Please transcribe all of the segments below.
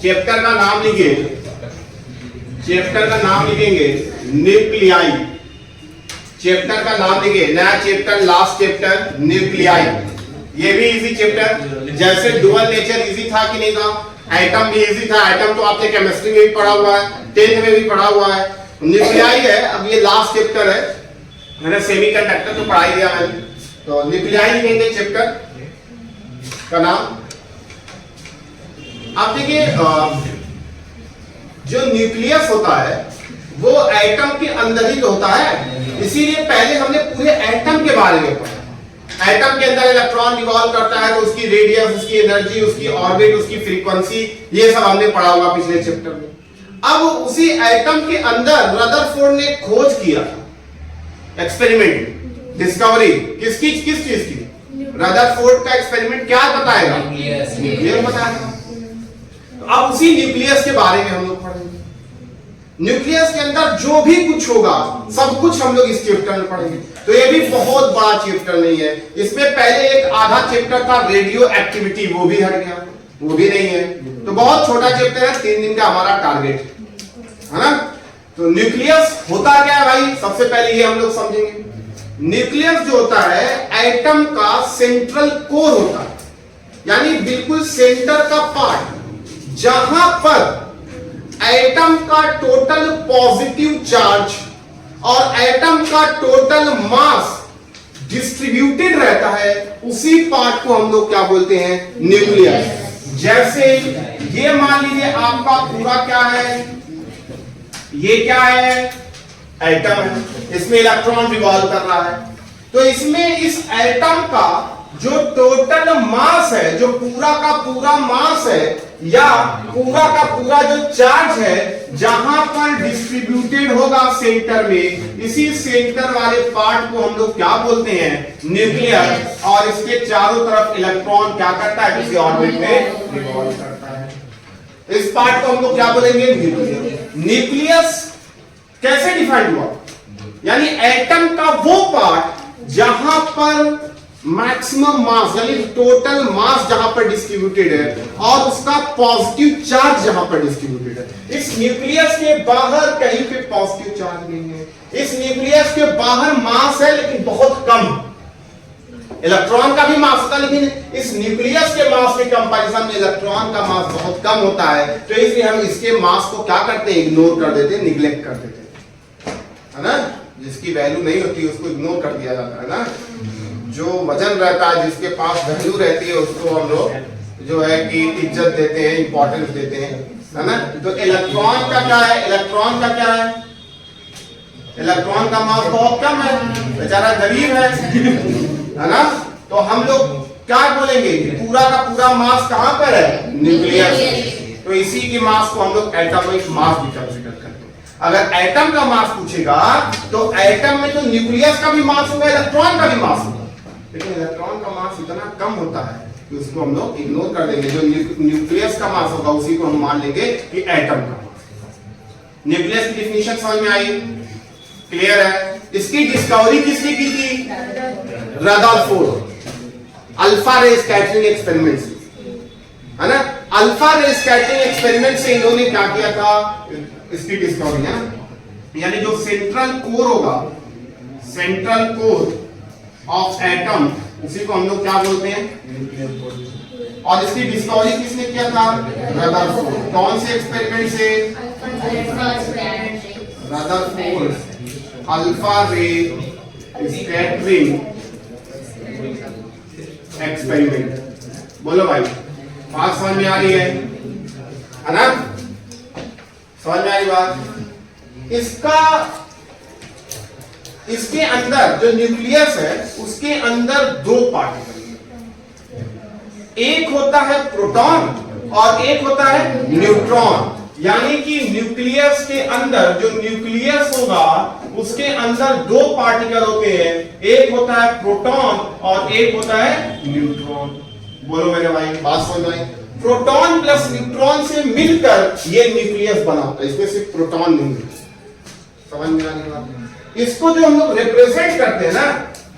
Chapter का नाम लिखिए, चैप्टर का नाम लिखेंगे न्यूक्लियाई। चैप्टर का नाम लिखिए, नया चैप्टर, लास्ट चैप्टर न्यूक्लियाई। ये भी इजी चैप्टर, जैसे डुअल नेचर इजी था कि नहीं था, एटम भी इजी था। एटम तो आपने केमिस्ट्री में भी पढ़ा हुआ है, 10th में भी पढ़ा हुआ है। न्यूक्लियाई है, अब ये लास्ट चैप्टर है। मैंने सेमीकंडक्टर तो पढ़ाई दिया मैंने, तो न्यूक्लियाई लिखेंगे चैप्टर का नाम। आप देखिए, जो न्यूक्लियस होता है वो एटम के अंदर ही तो होता है, इसीलिए पहले हमने पूरे एटम के बारे में पढ़ा। एटम के अंदर इलेक्ट्रॉन रिवॉल्व करता है, तो उसकी रेडियस, उसकी एनर्जी, उसकी ऑर्बिट, उसकी फ्रीक्वेंसी, ये सब हमने पढ़ा हुआ पिछले चैप्टर में। अब उसी एटम के अंदर रदरफोर्ड ने खोज किया, एक्सपेरिमेंट, डिस्कवरी किस चीज की? रदरफोर्ड का एक्सपेरिमेंट क्या बताएगा? न्यूक्लियस बताएगा। अब उसी न्यूक्लियस के बारे में हम लोग पढ़ेंगे। न्यूक्लियस के अंदर जो भी कुछ होगा सब कुछ हम लोग इस चैप्टर में पढ़ेंगे। तो ये भी बहुत बड़ा चैप्टर नहीं है, इसमें पहले एक आधा चैप्टर था रेडियो एक्टिविटी, वो भी हट गया, वो भी नहीं है। तो बहुत छोटा चैप्टर है, 3 दिन का हमारा टारगेट है ना। तो न्यूक्लियस होता क्या है भाई, सबसे पहले ये हम लोग समझेंगे। न्यूक्लियस जो होता है एटम का सेंट्रल कोर होता है, यानी बिल्कुल सेंटर का पार्ट, जहां पर एटम का टोटल पॉजिटिव चार्ज और एटम का टोटल मास डिस्ट्रीब्यूटेड रहता है, उसी पार्ट को हम लोग क्या बोलते हैं? न्यूक्लियस। जैसे ये मान लीजिए आपका पूरा क्या है, ये क्या है? एटम है, इसमें इलेक्ट्रॉन रिवॉल्व कर रहा है। तो इसमें इस एटम का जो टोटल मास है, जो पूरा का पूरा मास है या पूरा का पूरा जो चार्ज है, जहां पर डिस्ट्रीब्यूटेड होगा सेंटर में, इसी सेंटर वाले पार्ट को हम लोग क्या बोलते हैं? न्यूक्लियस। और इसके चारों तरफ इलेक्ट्रॉन क्या करता है? किसी ऑर्बिट में रिवॉल्व करता है। इस पार्ट को हम लोग क्या बोलेंगे? न्यूक्लियस। न्यूक्लियस कैसे डिफाइंड हुआ? यानी एटम का वो पार्ट जहां पर मैक्सिमम मास, यानी टोटल मास जहां पर डिस्ट्रीब्यूटेड है और उसका पॉजिटिव चार्ज जहां पर डिस्ट्रीब्यूटेड है। इस न्यूक्लियस के बाहर कहीं पे पॉजिटिव चार्ज नहीं है। इस न्यूक्लियस के बाहर मास है लेकिन बहुत कम। इलेक्ट्रॉन का भी मास होता है, लेकिन इस न्यूक्लियस के मास के कंपैरिजन में इलेक्ट्रॉन का मास बहुत कम होता है। तो इसलिए हम इसके मास को क्या करते हैं? इग्नोर कर देते हैं, निग्लेक्ट कर देते हैं, है ना। जिसकी वैल्यू नहीं होती उसको इग्नोर कर दिया जाता है ना। जो वजन रहता है, जिसके पास वैल्यू रहती है, उसको हम लोग जो है कि इज्जत देते हैं, इंपॉर्टेंस देते हैं, है ना। तो इलेक्ट्रॉन का क्या है? इलेक्ट्रॉन का क्या है? इलेक्ट्रॉन का मास बहुत कम है, बेचारा गरीब है ना। तो हम लोग क्या बोलेंगे कि पूरा का पूरा मास कहां पर है? न्यूक्लियस। तो इसी के मास को हम लोग एटॉमिक मास भी कंसीडर करते हैं। अगर एटम का मास पूछेगा तो एटम में तो न्यूक्लियस का भी मास होगा, इलेक्ट्रॉन का भी मास होगा, लेकिन इलेक्ट्रॉन का मास इतना कम होता है कि उसको हम लोग इग्नोर कर देंगे। जो न्यूक्लियस का मास होगा उसी को हम मान लेंगे कि एटम का मास। न्यूक्लियस की डिफिनीशन समझ में आई? क्लियर है? इसकी डिस्कवरी किसने की थी? रदरफोर्ड। अल्फा रे स्कैटरिंग एक्सपेरिमेंट से, है ना। अल्फा रे स्कैटरिंग एक्सपेरिमेंट से इन्होंने क्या किया था? इसकी डिस्कवरी है, यानी जो सेंट्रल कोर होगा, सेंट्रल कोर ऑफ एटम, उसी को हम लोग क्या बोलते हैं? और इसकी डिस्कवरी किसने किया था? रदरफोर्ड। कौन से एक्सपेरिमेंट से? रदरफोर्ड अल्फा रे स्कैटरिंग एक्सपेरिमेंट। बोलो भाई, बात समझ में आ रही है ना? समझ में आई बात? इसके अंदर जो न्यूक्लियस है उसके अंदर 2 पार्टिकल, एक होता है प्रोटॉन और एक होता है न्यूट्रॉन। यानी कि न्यूक्लियस के अंदर जो न्यूक्लियस होगा उसके अंदर 2 पार्टिकल होते हैं, एक होता है प्रोटॉन और एक होता है न्यूट्रॉन। बोलो मेरे भाई, बात समझ में आई? प्रोटॉन प्लस न्यूट्रॉन से मिलकर ये न्यूक्लियस बना होता है, इसमें सिर्फ प्रोटॉन नहीं है। समझ में आ रही बात? इसको जो हम लोग रिप्रेजेंट करते हैं ना,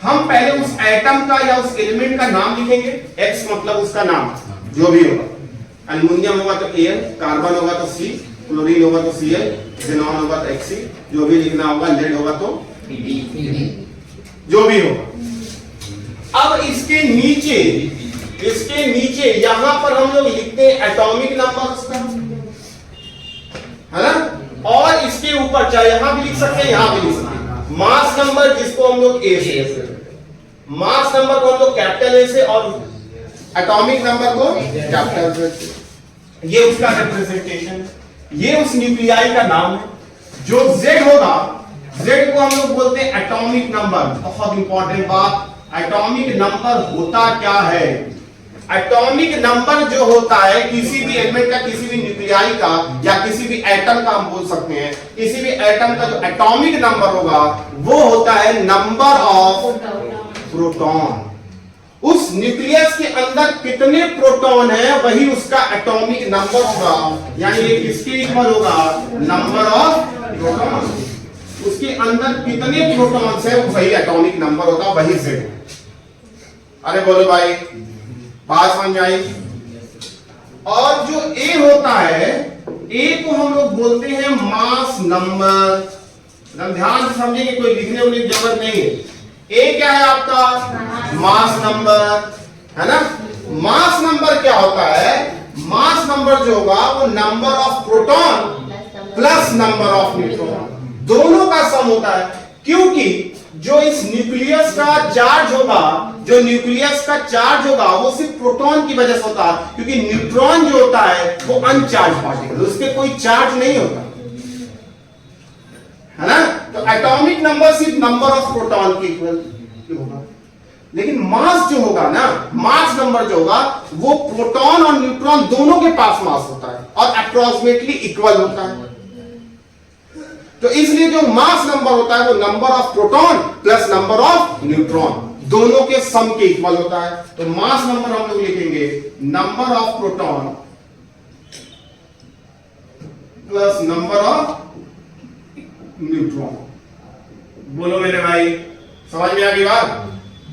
हम पहले उस एटम का या उस एलिमेंट का नाम लिखेंगे। X मतलब उसका नाम जो भी होगा, एल्युमिनियम होगा तो Al, कार्बन होगा तो C, क्लोरीन होगा तो Cl, xenon होगा तो Xc, जो भी लिखना होगा, लेड होगा तो Pd, जो भी होगा। अब इसके नीचे यहां पर हम लोग लिखते हैं एटॉमिक नंबर, है ना, और इसके ऊपर चाहे यहां भी लिख सकते हैं, यहां भी लिख सकते हैं मास नंबर, जिसको हम लोग A से, मास नंबर को हम लोग कैपिटल A से और एटॉमिक नंबर को कैपिटल Z। ये उसका रिप्रेजेंटेशन, ये उस न्यूक्लियाई का नाम है। जो Z होगा, Z को हम लोग बोलते हैं एटॉमिक नंबर। बहुत इंपॉर्टेंट बात, एटॉमिक नंबर होता क्या है? एटॉमिक नंबर जो होता है किसी भी एलिमेंट का, किसी भी न्यूक्लियाई का या किसी भी एटम का, हम बोल सकते हैं किसी भी एटम का जो एटॉमिक नंबर होगा वो होता है नंबर ऑफ प्रोटॉन। उस न्यूक्लियस के अंदर कितने प्रोटॉन है वही उसका एटॉमिक नंबर होगा, यानी ये किसके इक्वल होगा? Number of proton. उसके अंदर कितने प्रोटॉन्स है वही एटॉमिक नंबर होगा, वही Z। अरे बोलो भाई, बात समझ आई? और जो A होता है, A को हम लोग बोलते हैं मास नंबर। ध्यान से समझेंगे, कोई लिखने की जरूरत नहीं है। A क्या है आपका? मास नंबर, है ना। मास नंबर क्या होता है? मास नंबर जो होगा वो number of proton plus number of neutron, दोनों का सम होता है। क्योंकि जो इस न्यूक्लियस का चार्ज होगा, जो न्यूक्लियस का चार्ज होगा वो सिर्फ प्रोटॉन की वजह से होता है, क्योंकि न्यूट्रॉन जो होता है वो अनचार्ज पार्टिकल, उसके कोई चार्ज नहीं होता, है ना। तो एटॉमिक नंबर सिर्फ नंबर ऑफ प्रोटॉन के इक्वल होगा। लेकिन मास जो होगा ना, मास नंबर जो होगा वो प्रोटॉन और न्यूट्रॉन दोनों के पास मास होता है और अप्रोक्सीमेटली इक्वल होता है। तो इसलिए जो मास नंबर होता है वो number of proton plus number of neutron, दोनों के सम के इक्वल होता है। तो मास नंबर हम लोग लिखेंगे number of proton plus number of neutron. बोलो मेरे भाई, समझ में आ गई बात?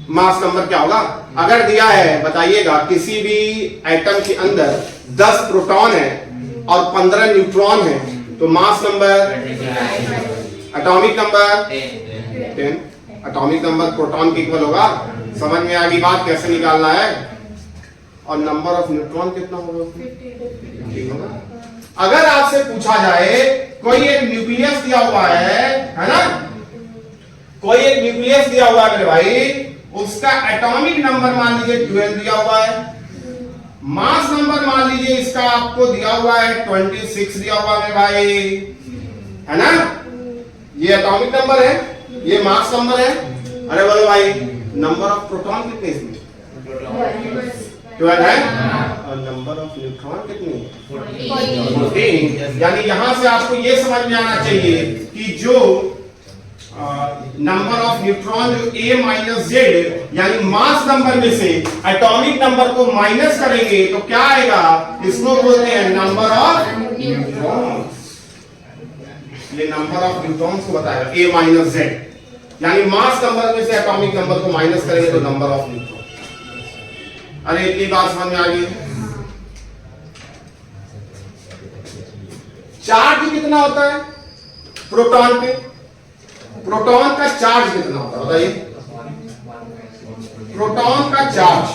मास नंबर क्या होगा? अगर दिया है, बताइएगा, किसी भी एटम के अंदर 10 प्रोटॉन है और 15 न्यूट्रॉन है, तो mass number, atomic number 10, atomic number proton के इक्वल होगा। समझ में आ गई बात कैसे निकालना है? और नंबर ऑफ न्यूट्रॉन कितना होगा? 50 होगा। अगर आपसे पूछा जाए कोई एक न्यूक्लियस दिया हुआ है ना, कोई एक न्यूक्लियस दिया हुआ है मेरे भाई, उसका एटॉमिक नंबर मान लीजिए 12 दिया हुआ है, मास नंबर मान लीजिए इसका आपको दिया हुआ है 26 दिया हुआ है मेरे भाई, है ना। ये एटॉमिक नंबर है, ये मास नंबर है। अरे बोलो भाई, नंबर ऑफ प्रोटॉन कितने इसमें? 12 है। और नंबर ऑफ न्यूट्रॉन कितनी? 14। यानी यहां से आपको ये समझ में आना चाहिए कि जो नंबर ऑफ न्यूट्रॉन जो A माइनस Z, यानी मास नंबर में से एटॉमिक नंबर को माइनस करेंगे तो क्या आएगा? इसको बोलते हैं नंबर ऑफ न्यूट्रॉन्स। ये नंबर ऑफ न्यूट्रॉन्स को बताएगा, A माइनस Z, यानी मास नंबर में से एटॉमिक नंबर को माइनस करेंगे तो नंबर ऑफ न्यूट्रॉन। अरे इतनी बात समझ में आ गई? चार्ज कितना होता है प्रोटॉन पे? प्रोटॉन का चार्ज कितना होता है बताइए? प्रोटॉन का चार्ज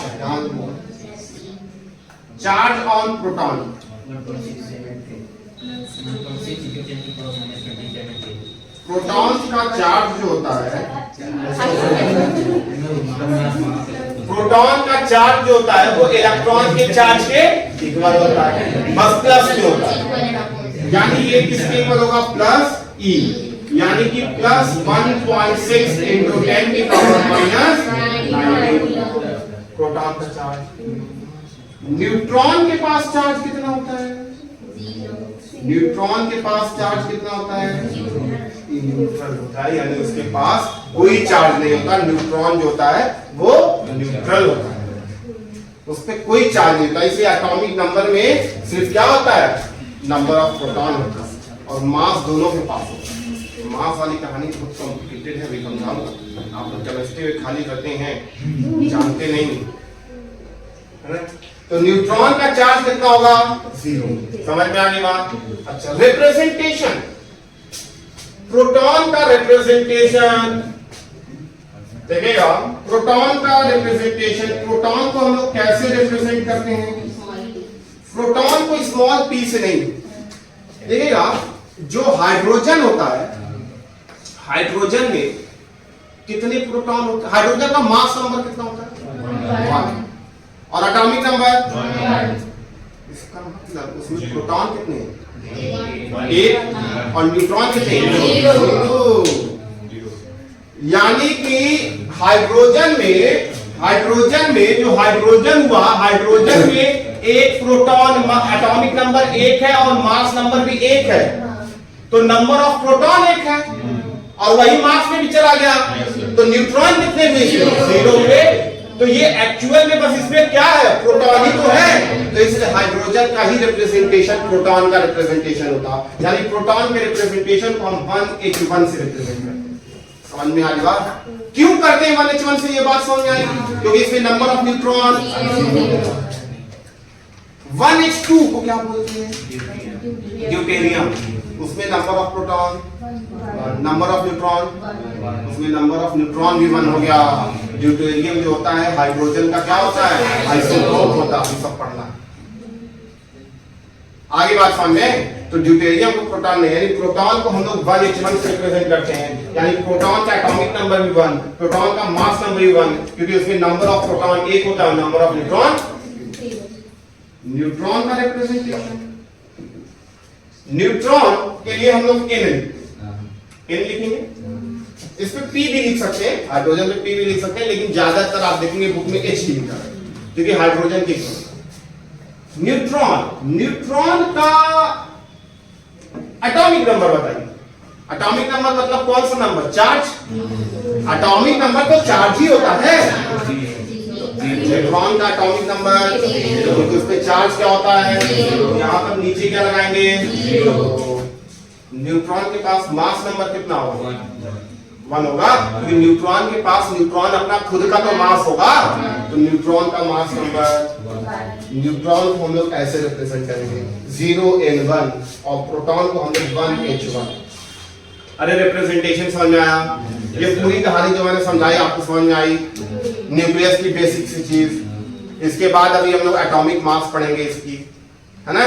ऑन प्रोटॉन, प्रोटॉन का चार्ज जो होता है, प्रोटॉन का चार्ज जो होता है वो इलेक्ट्रॉन के चार्ज के इक्वल होता है, बस प्लस जो होता है। यानी ये किसके इक्वल होगा? प्लस E, यानी कि प्लस 1.6 इंटू 10 की पावर माइनस 19 प्रोटॉन का चार्ज। न्यूट्रॉन के पास चार्ज कितना होता है? न्यूट्रॉन के पास चार्ज कितना होता है? न्यूट्रल होता है, यानी उसके पास कोई चार्ज नहीं होता। न्यूट्रॉन जो होता है वो न्यूट्रल होता है, उस पर कोई चार्ज नहीं होता। इसलिए एटॉमिक नंबर में सिर्फ क्या होता है? नंबर ऑफ प्रोटॉन होता है और मास दोनों के पास होता है। मास वाली कहानी बहुत कॉम्प्लिकेटेड है, भी समझाऊंगा। आप लोग केमिस्ट्री में खाली करते हैं, जानते नहीं है ना। तो न्यूट्रॉन का चार्ज कितना होगा? 0। समझ में आ गई बात? अच्छा, रिप्रेजेंटेशन, प्रोटॉन का रिप्रेजेंटेशन देखिएगा। प्रोटॉन का रिप्रेजेंटेशन, प्रोटॉन को हम लोग कैसे रिप्रेजेंट करते हैं? प्रोटॉन को स्मॉल p से नहीं, देखिएगा जो हाइड्रोजन होता है, हाइड्रोजन में कितने प्रोटॉन होते हैं? हाइड्रोजन का मास नंबर कितना होता है? 1। और एटॉमिक नंबर, इसका मतलब उसमें प्रोटॉन कितने हैं? 1। और न्यूट्रॉन कितने हैं? 0। यानी कि हाइड्रोजन में जो हाइड्रोजन हुआ, हाइड्रोजन में एक प्रोटॉन, एटॉमिक नंबर 1 है और मास नंबर भी 1 है, तो नंबर ऑफ प्रोटॉन 1 है और वही मास में भी चला गया, तो न्यूट्रॉन कितने हुए? 0 हुए। तो ये एक्चुअल में बस इसमें क्या है? प्रोटॉन ही तो है। तो इसलिए हाइड्रोजन का ही रिप्रेजेंटेशन प्रोटॉन का रिप्रेजेंटेशन होता, यानी प्रोटॉन के रिप्रेजेंटेशन को हम 1H1 से रिप्रेजेंट करते हैं। समझ में आ रही बात? क्यों करते हैं 1H1 से? ये बात समझ में आई? क्योंकि इसमें नंबर ऑफ न्यूट्रॉन। 1H2 को क्या बोलते हैं? ड्यूटेरियम। उसमें number of proton, number of neutron, उसमें नंबर ऑफ न्यूट्रॉन भी 1 हो गया। ड्यूटेरियम जो होता है हाइड्रोजन का क्या होता है? आइसोटोप होता है। सब पढ़ना आगे बात समझ में। तो ड्यूटेरियम को प्रोटॉन नहीं, यानी प्रोटॉन को हम लोग 1H1 से रिप्रेजेंट करते हैं, यानी प्रोटॉन का एटॉमिक नंबर भी 1, प्रोटॉन का मास नंबर भी 1, क्योंकि उसमें नंबर ऑफ प्रोटॉन 1 होता है, नंबर ऑफ न्यूट्रॉन। न्यूट्रॉन का रिप्रेजेंटेशन, न्यूट्रॉन के लिए हम लोग N लिखेंगे, इस पे P भी लिख सकते हैं, हाइड्रोजन में P भी लिख सकते हैं, लेकिन ज्यादातर आप देखेंगे बुक में H लिखा है, क्योंकि हाइड्रोजन की। न्यूट्रॉन का एटॉमिक नंबर बताइए। एटॉमिक नंबर मतलब कौन सा नंबर? चार्ज। एटॉमिक नंबर तो चार्ज ही होता है। न्यूट्रॉन का एटॉमिक नंबर, तो उस पे चार्ज क्या होता है? यहाँ पर नीचे क्या लगाएंगे? न्यूट्रॉन के पास मास नंबर कितना होगा? 1 होगा, क्योंकि न्यूट्रॉन के पास, न्यूट्रॉन अपना खुद का तो मास होगा, तो न्यूट्रॉन का मास नंबर, न्यूट्रॉन को हम लोग ऐसे रिप्रेजेंट करेंगे 0N1 और प्रोटॉन को हम लोग 1H1। अरे रिप्रेजेंटेशन समझ में आया? ये पूरी कहानी जो मैंने समझाई आपको समझ में आई? न्यूक्लियस की बेसिक सी चीज। इसके बाद अभी हम लोग एटॉमिक मास पढ़ेंगे इसकी, है ना।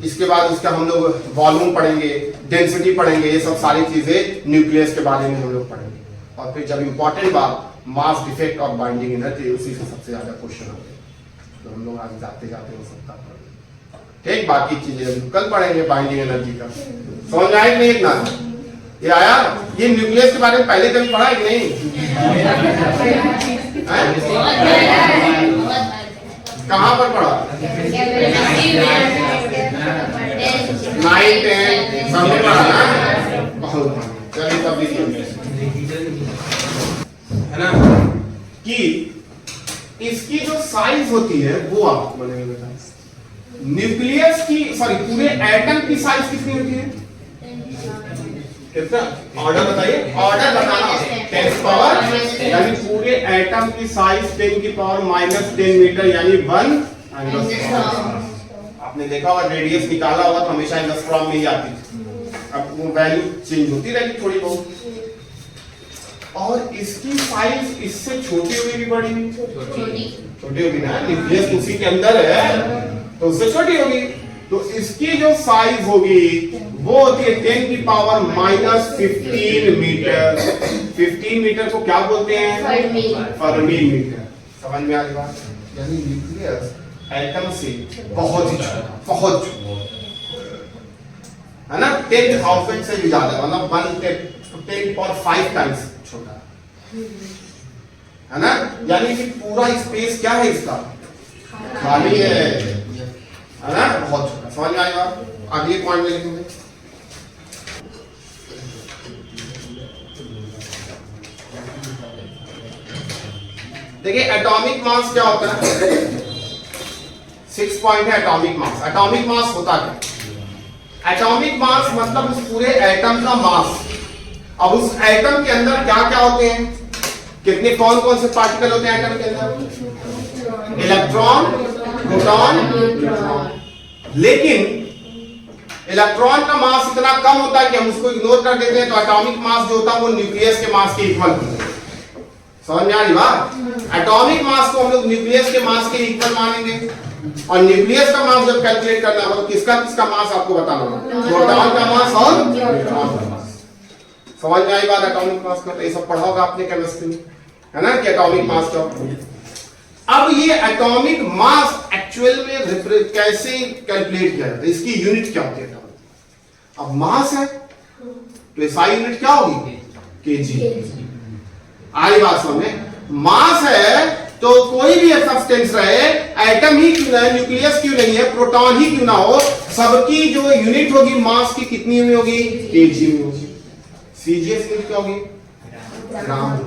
इसके बाद उसका हम लोग वॉल्यूम पढ़ेंगे, डेंसिटी पढ़ेंगे, ये सब सारी चीजें न्यूक्लियस के बारे में हम लोग पढ़ेंगे। और फिर जब इंपॉर्टेंट बात मास डिफेक्ट और बाइंडिंग एनर्जी, उसी से सबसे ज्यादा क्वेश्चन होंगे, तो हम लोग आज जाते जाते हो सकता है। ठीक, बाकी चीजें कल पढ़ेंगे बाइंडिंग एनर्जी का। समझ आए नहीं? एक ना ये आया, ये न्यूक्लियस के बारे में पहले कभी पढ़ा है कि नहीं? कहाँ पर पढ़ा? 9, 10 सब में पढ़ा ना? बहुत। चलिए तब है ना कि इसकी जो साइज होती है वो आपको मैंने बताया। न्यूक्लियस की, सॉरी पूरे एटम की साइज कितनी होती है? कितना? ऑर्डर बताइए, ऑर्डर बताना। 10 पावर, यानी पूरे एटम की साइज 10 की पावर -10 मीटर, यानी 1 एंगस्ट्रॉम। आपने देखा होगा रेडियस निकाला होगा तो हमेशा एंगस्ट्रॉम में ही आती है। अब वो वैल्यू चेंज होती रहेगी थोड़ी बहुत। और इसकी साइज इससे छोटी होगी कि बड़ी होगी? छोटी होगी ना, न्यूक्लियस उसी के अंदर है तो उससे छोटी होगी। तो इसकी जो साइज होगी वो होती है 10 की पावर -15 मीटर। 15 मीटर को क्या बोलते हैं? Fermi metre. समझ में आ रही बात? यानी न्यूक्लियस एटम से बहुत ही छोटा, बहुत छोटा है ना, 10,000 से भी ज्यादा, मतलब 10 टाइम्स छोटा है ना। यानी कि पूरा स्पेस क्या है इसका? खाली है ना, बहुत छोटा। समझ में आएगा? अगले पॉइंट में लिखेंगे। देखिए एटॉमिक मास क्या होता है? 6 पॉइंट है एटॉमिक मास। एटॉमिक मास होता है, एटॉमिक मास मतलब उस पूरे एटम का मास। अब उस एटम के अंदर क्या क्या होते हैं, कितने कौन कौन से पार्टिकल होते हैं एटम के अंदर? Electron, proton, neutron. लेकिन इलेक्ट्रॉन का मास इतना कम होता है कि हम उसको इग्नोर कर देते हैं, तो एटॉमिक मास जो होता है वो न्यूक्लियस के मास के इक्वल होता है। समझ में आ रही बात? एटॉमिक मास को हम लोग न्यूक्लियस के मास के इक्वल मानेंगे, और न्यूक्लियस का मास जब कैलकुलेट करना होगा तो किसका किसका मास आपको बताना होगा? प्रोटॉन का मास और न्यूट्रॉन का मास। समझ में आई बात एटॉमिक मास का? तो ये सब पढ़ा होगा आपने केमिस्ट्री में, है ना, कि एटॉमिक मास क्या होता है। अब ये एटॉमिक मास एक्चुअल में कैसे कैलकुलेट किया जाता है, इसकी यूनिट क्या होती है? अब मास है तो एसआई यूनिट क्या होगी? केजी। आई बात समझ में? मास है तो कोई भी सब्सटेंस रहे, एटम ही क्यों ना है, न्यूक्लियस क्यों नहीं है, प्रोटॉन ही क्यों ना हो, सबकी जो यूनिट होगी मास की कितनी में होगी? केजी में होगी। सीजीएस यूनिट क्या होगी? ग्राम।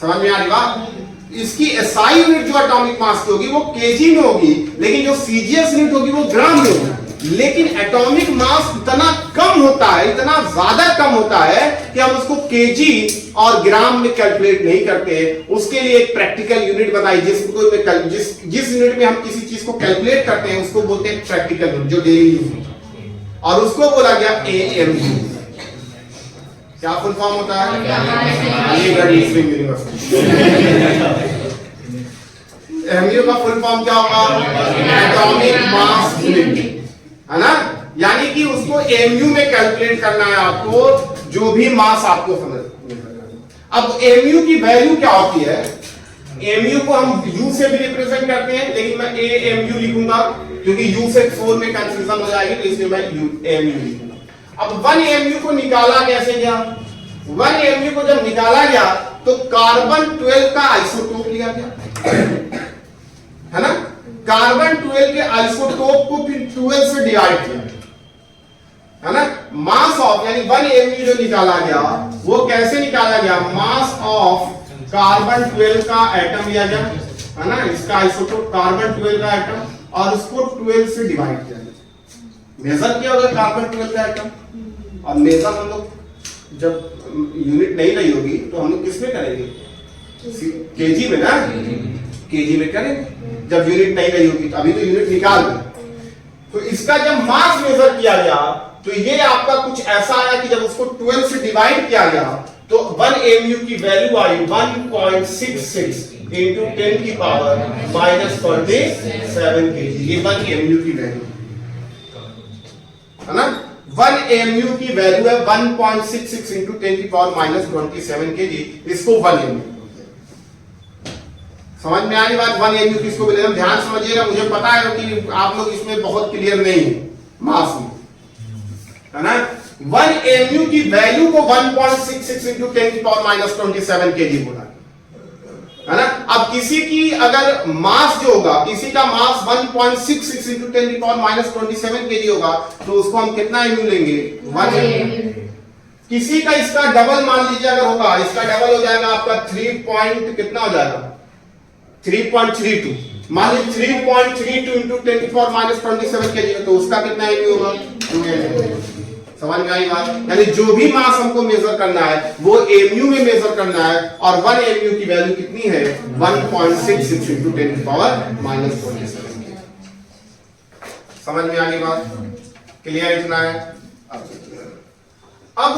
समझ में आ रही बात? इसकी एसआई यूनिट जो एटॉमिक मास की होगी वो केजी में होगी, लेकिन जो सीजीएस यूनिट होगी वो ग्राम में होगी। लेकिन एटॉमिक मास इतना कम होता है, इतना ज्यादा कम होता है कि हम उसको केजी और ग्राम में कैलकुलेट नहीं करते। उसके लिए एक प्रैक्टिकल यूनिट बताई, जिस यूनिट में हम किसी चीज को कैलकुलेट करते हैं उसको बोलते हैं प्रैक्टिकल यूनिट, जो डेली यूज होता है, और उसको बोला गया एएमयू। क्या फुल फॉर्म होता है? अलीगढ़ मुस्लिम यूनिवर्सिटी। एएमयू का फुल फॉर्म क्या होगा? एटॉमिक मास यूनिट, है ना। यानी कि उसको एमयू में कैलकुलेट करना है आपको, जो भी मास आपको समझ। अब एमयू की वैल्यू क्या होती है? एमयू को हम यू से भी रिप्रेजेंट करते हैं, लेकिन मैं ए एम यू लिखूंगा क्योंकि यू से 4 में कंफ्यूजन हो जाएगी, तो इसलिए मैं यू एम यू लिखूंगा। अब 1 एमयू को निकाला कैसे गया? 1 एमयू को जब निकाला गया तो कार्बन 12 का आइसोटोप लिया गया, है ना। कार्बन 12 के आइसोटोप को फिर 12 से डिवाइड किया, है ना। मास ऑफ यानी 1 एमयू जो निकाला गया वो कैसे निकाला गया? मास ऑफ कार्बन 12 का एटम लिया गया, है ना, इसका आइसोटोप कार्बन 12 का एटम, और उसको 12 से डिवाइड किया गया। मेजर किया होगा कार्बन 12 का एटम, और मेजर हम लोग जब यूनिट नहीं रही होगी तो हम लोग किसमें करेंगे? केजी में ना, केजी में करेंगे जब यूनिट नहीं रही होगी। तो अभी तो यूनिट निकाल दी, तो इसका जब मास मेजर किया गया तो ये आपका कुछ ऐसा आया कि जब उसको 12 से डिवाइड किया गया तो 1 एमयू की वैल्यू आई 1.66 इंटू 10 की पावर -27 केजी। ये 1 एमयू की वैल्यू है ना। 1 एमयू की वैल्यू है 1.66 इंटू 10 की पावर -27 केजी। इसको 1 एमयू समझ में आई बात? 1 एमयू किसको बोले? हम ध्यान समझिएगा, मुझे पता है कि आप लोग इसमें बहुत क्लियर नहीं है मास में, है ना। 1 एमयू की वैल्यू को 1.66 इंटू 10 की पावर -27 केजी बोला, है ना। अब किसी की अगर मास जो होगा, किसी का मास 1.66 इंटू 10 की पावर -27 केजी होगा तो उसको हम कितना एमयू लेंगे? 1 एमयू। किसी का इसका डबल मान लीजिए अगर होगा, इसका डबल हो जाएगा आपका 3 पॉइंट कितना हो जाएगा? 3.32। मान लीजिए 3.32 इंटू 10 की पावर -27 केजी, तो उसका कितना एमयू होगा? 2 एमयू। समझ में आई बात? यानी जो भी मास हमको मेजर करना है वो एमयू में मेजर करना है, और 1 एमयू की वैल्यू कितनी है? 1.66 इंटू 10 की पावर -27। समझ में आ गई बात? क्लियर इतना है? अब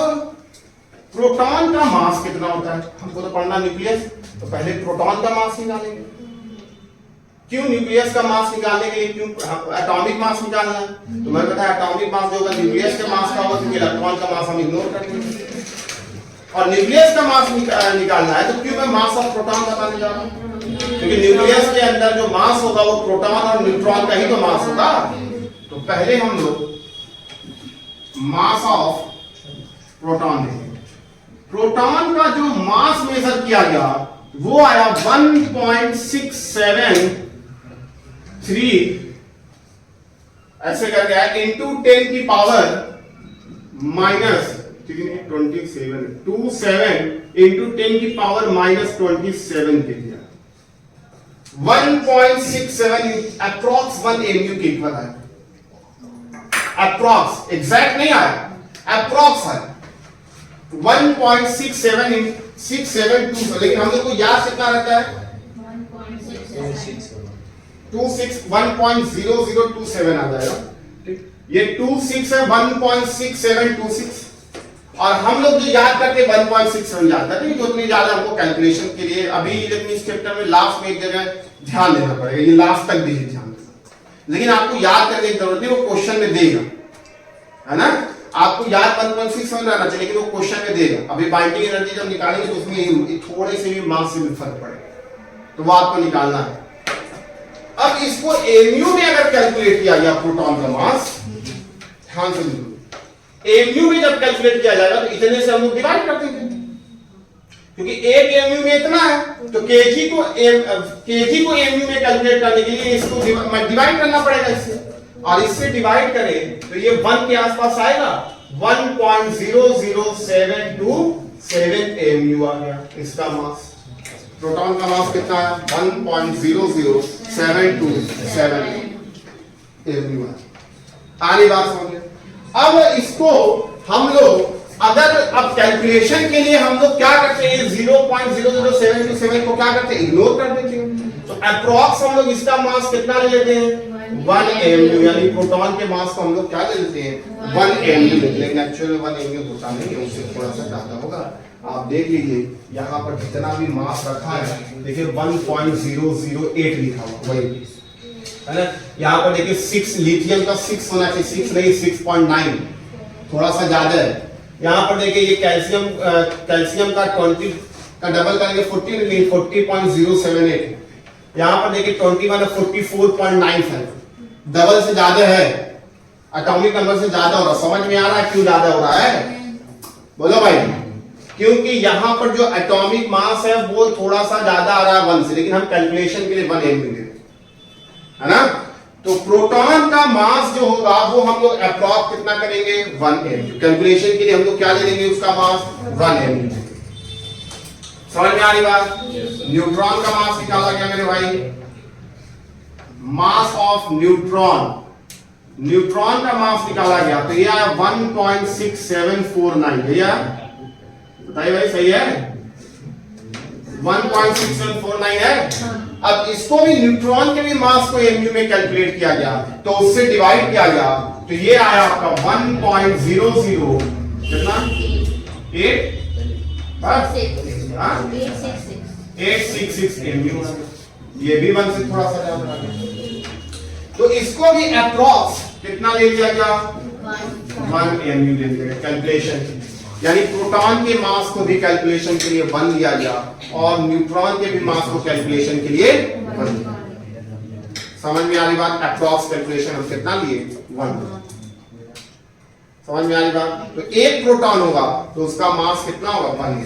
प्रोटॉन का मास कितना होता है? हमको तो पढ़ना न्यूक्लियस, तो पहले प्रोटॉन का मास निकालेंगे। क्यों न्यूक्लियस का मास निकालने के लिए क्यों एटॉमिक मास निकालना है? तो मैंने बताया एटॉमिक मास जो होगा न्यूक्लियस के मास का होगा, क्योंकि इलेक्ट्रॉन का मास हम इग्नोर करेंगे, और न्यूक्लियस का मास निकालना है तो क्यों मैं मास ऑफ प्रोटॉन बताने जा रहा हूं? क्योंकि न्यूक्लियस के अंदर जो मास होगा वो प्रोटॉन और न्यूट्रॉन का ही तो मास होगा। तो पहले हम लोग मास ऑफ प्रोटॉन देखेंगे। प्रोटॉन का जो मास मेजर किया गया वो आया 1.673 ऐसे करके आया इंटू 10 की पावर -27 इंटू 10 की पावर -27 के दिया। 1.67 अप्रॉक्स 1 एमयू के इक्वल है। अप्रॉक्स, एग्जैक्ट नहीं आया, अप्रॉक्स है। 1.672672, लेकिन हम लोग को याद कितना रहता है 1.0027 आ जाएगा। ये 26 है, 1.6726, और हम लोग जो याद करते 1.67 याद करते हैं, जो उतनी ज्यादा हमको कैलकुलेशन के लिए अभी लेकिन इस चैप्टर में लास्ट में एक जगह ध्यान देना पड़ेगा, ये लास्ट तक भी ध्यान देना, लेकिन आपको याद करने की जरूरत नहीं, वो क्वेश्चन में देगा, है ना। आपको याद 1.67 रहना चाहिए, लेकिन वो क्वेश्चन में देगा। अभी बाइंडिंग एनर्जी जब निकालेंगे तो उसमें थोड़े से भी मास से भी फर्क पड़ेगा, तो वो आपको निकालना है। अब इसको एमयू में अगर कैलकुलेट किया गया प्रोटॉन का मास, ध्यान से सुनो, एमयू में जब कैलकुलेट किया जाएगा तो इतने से हम लोग डिवाइड करते हैं, क्योंकि एक एमयू में इतना है, तो केजी को एमयू में कैलकुलेट करने के लिए इसको डिवाइड करना पड़ेगा इससे, और इससे डिवाइड करें तो ये 1 के आसपास आएगा, 1.00727 एमयू आ गया इसका मास। प्रोटॉन का मास कितना है 1.00727 एमयू है। आगे बात समझिए। अब इसको हम लोग अगर अब कैलकुलेशन के लिए हम लोग क्या करते हैं, 0.00727 को क्या करते हैं, इग्नोर कर देते हैं, तो अप्रॉक्स हम लोग इसका मास कितना ले लेते हैं 1 एमयू, यानी प्रोटॉन के मास को हम लोग क्या ले लेते हैं 1 एमयू लेते हैं, लेकिन एक्चुअल 1 एमयू होता नहीं है, उससे थोड़ा सा ज्यादा होगा। आप देख लीजिए यहाँ पर जितना भी मास रखा है, देखिए 1.008 लिखा हुआ वही है ना। यहाँ पर देखिए 6 लिथियम का 6 होना चाहिए, 6 नहीं 6.9, थोड़ा सा ज्यादा है। यहाँ पर देखिए ये कैल्शियम का 20 का डबल करेंगे 40.078, यहाँ पर देखिए 21 है 44.95, डबल से ज्यादा है, एटॉमिक नंबर से ज्यादा हो रहा है। समझ में आ रहा है क्यों ज्यादा हो रहा है, बोलो भाई। क्योंकि यहाँ पर जो एटॉमिक मास है वो थोड़ा सा ज्यादा आ रहा है 1 से, लेकिन हम कैलकुलेशन के लिए 1 एमयू लेते हैं, है ना। तो प्रोटॉन का मास जो होगा वो हम लोग अप्रॉक्स कितना करेंगे 1 एमयू, कैलकुलेशन के लिए हम लोग क्या ले लेंगे उसका मास 1 एमयू। समझ में आ रही बात। न्यूट्रॉन का मास निकाला गया मेरे भाई, मास ऑफ न्यूट्रॉन, न्यूट्रॉन का मास निकाला गया तो यह 1.6749, भैया बताइए भाई सही है 1.6749 है। अब इसको भी न्यूट्रॉन के भी मास को एमयू में कैलकुलेट किया गया, तो उससे डिवाइड किया गया, तो ये आया आपका 1.00 कितना 8 बस 866 एमयू, ये भी 1 से थोड़ा सा ज्यादा। तो इसको भी अप्रॉक्स कितना ले लिया गया 1 एमयू ले लिया कैलकुलेशन, यानी प्रोटॉन के मास को भी कैलकुलेशन के लिए 1 लिया गया और न्यूट्रॉन के भी मास को कैलकुलेशन के लिए 1। समझ में आ रही बात। अप्रॉक्स कैलकुलेशन हम कितना लिए 1। समझ में आ रही बात। तो एक प्रोटॉन होगा तो उसका मास कितना होगा 1।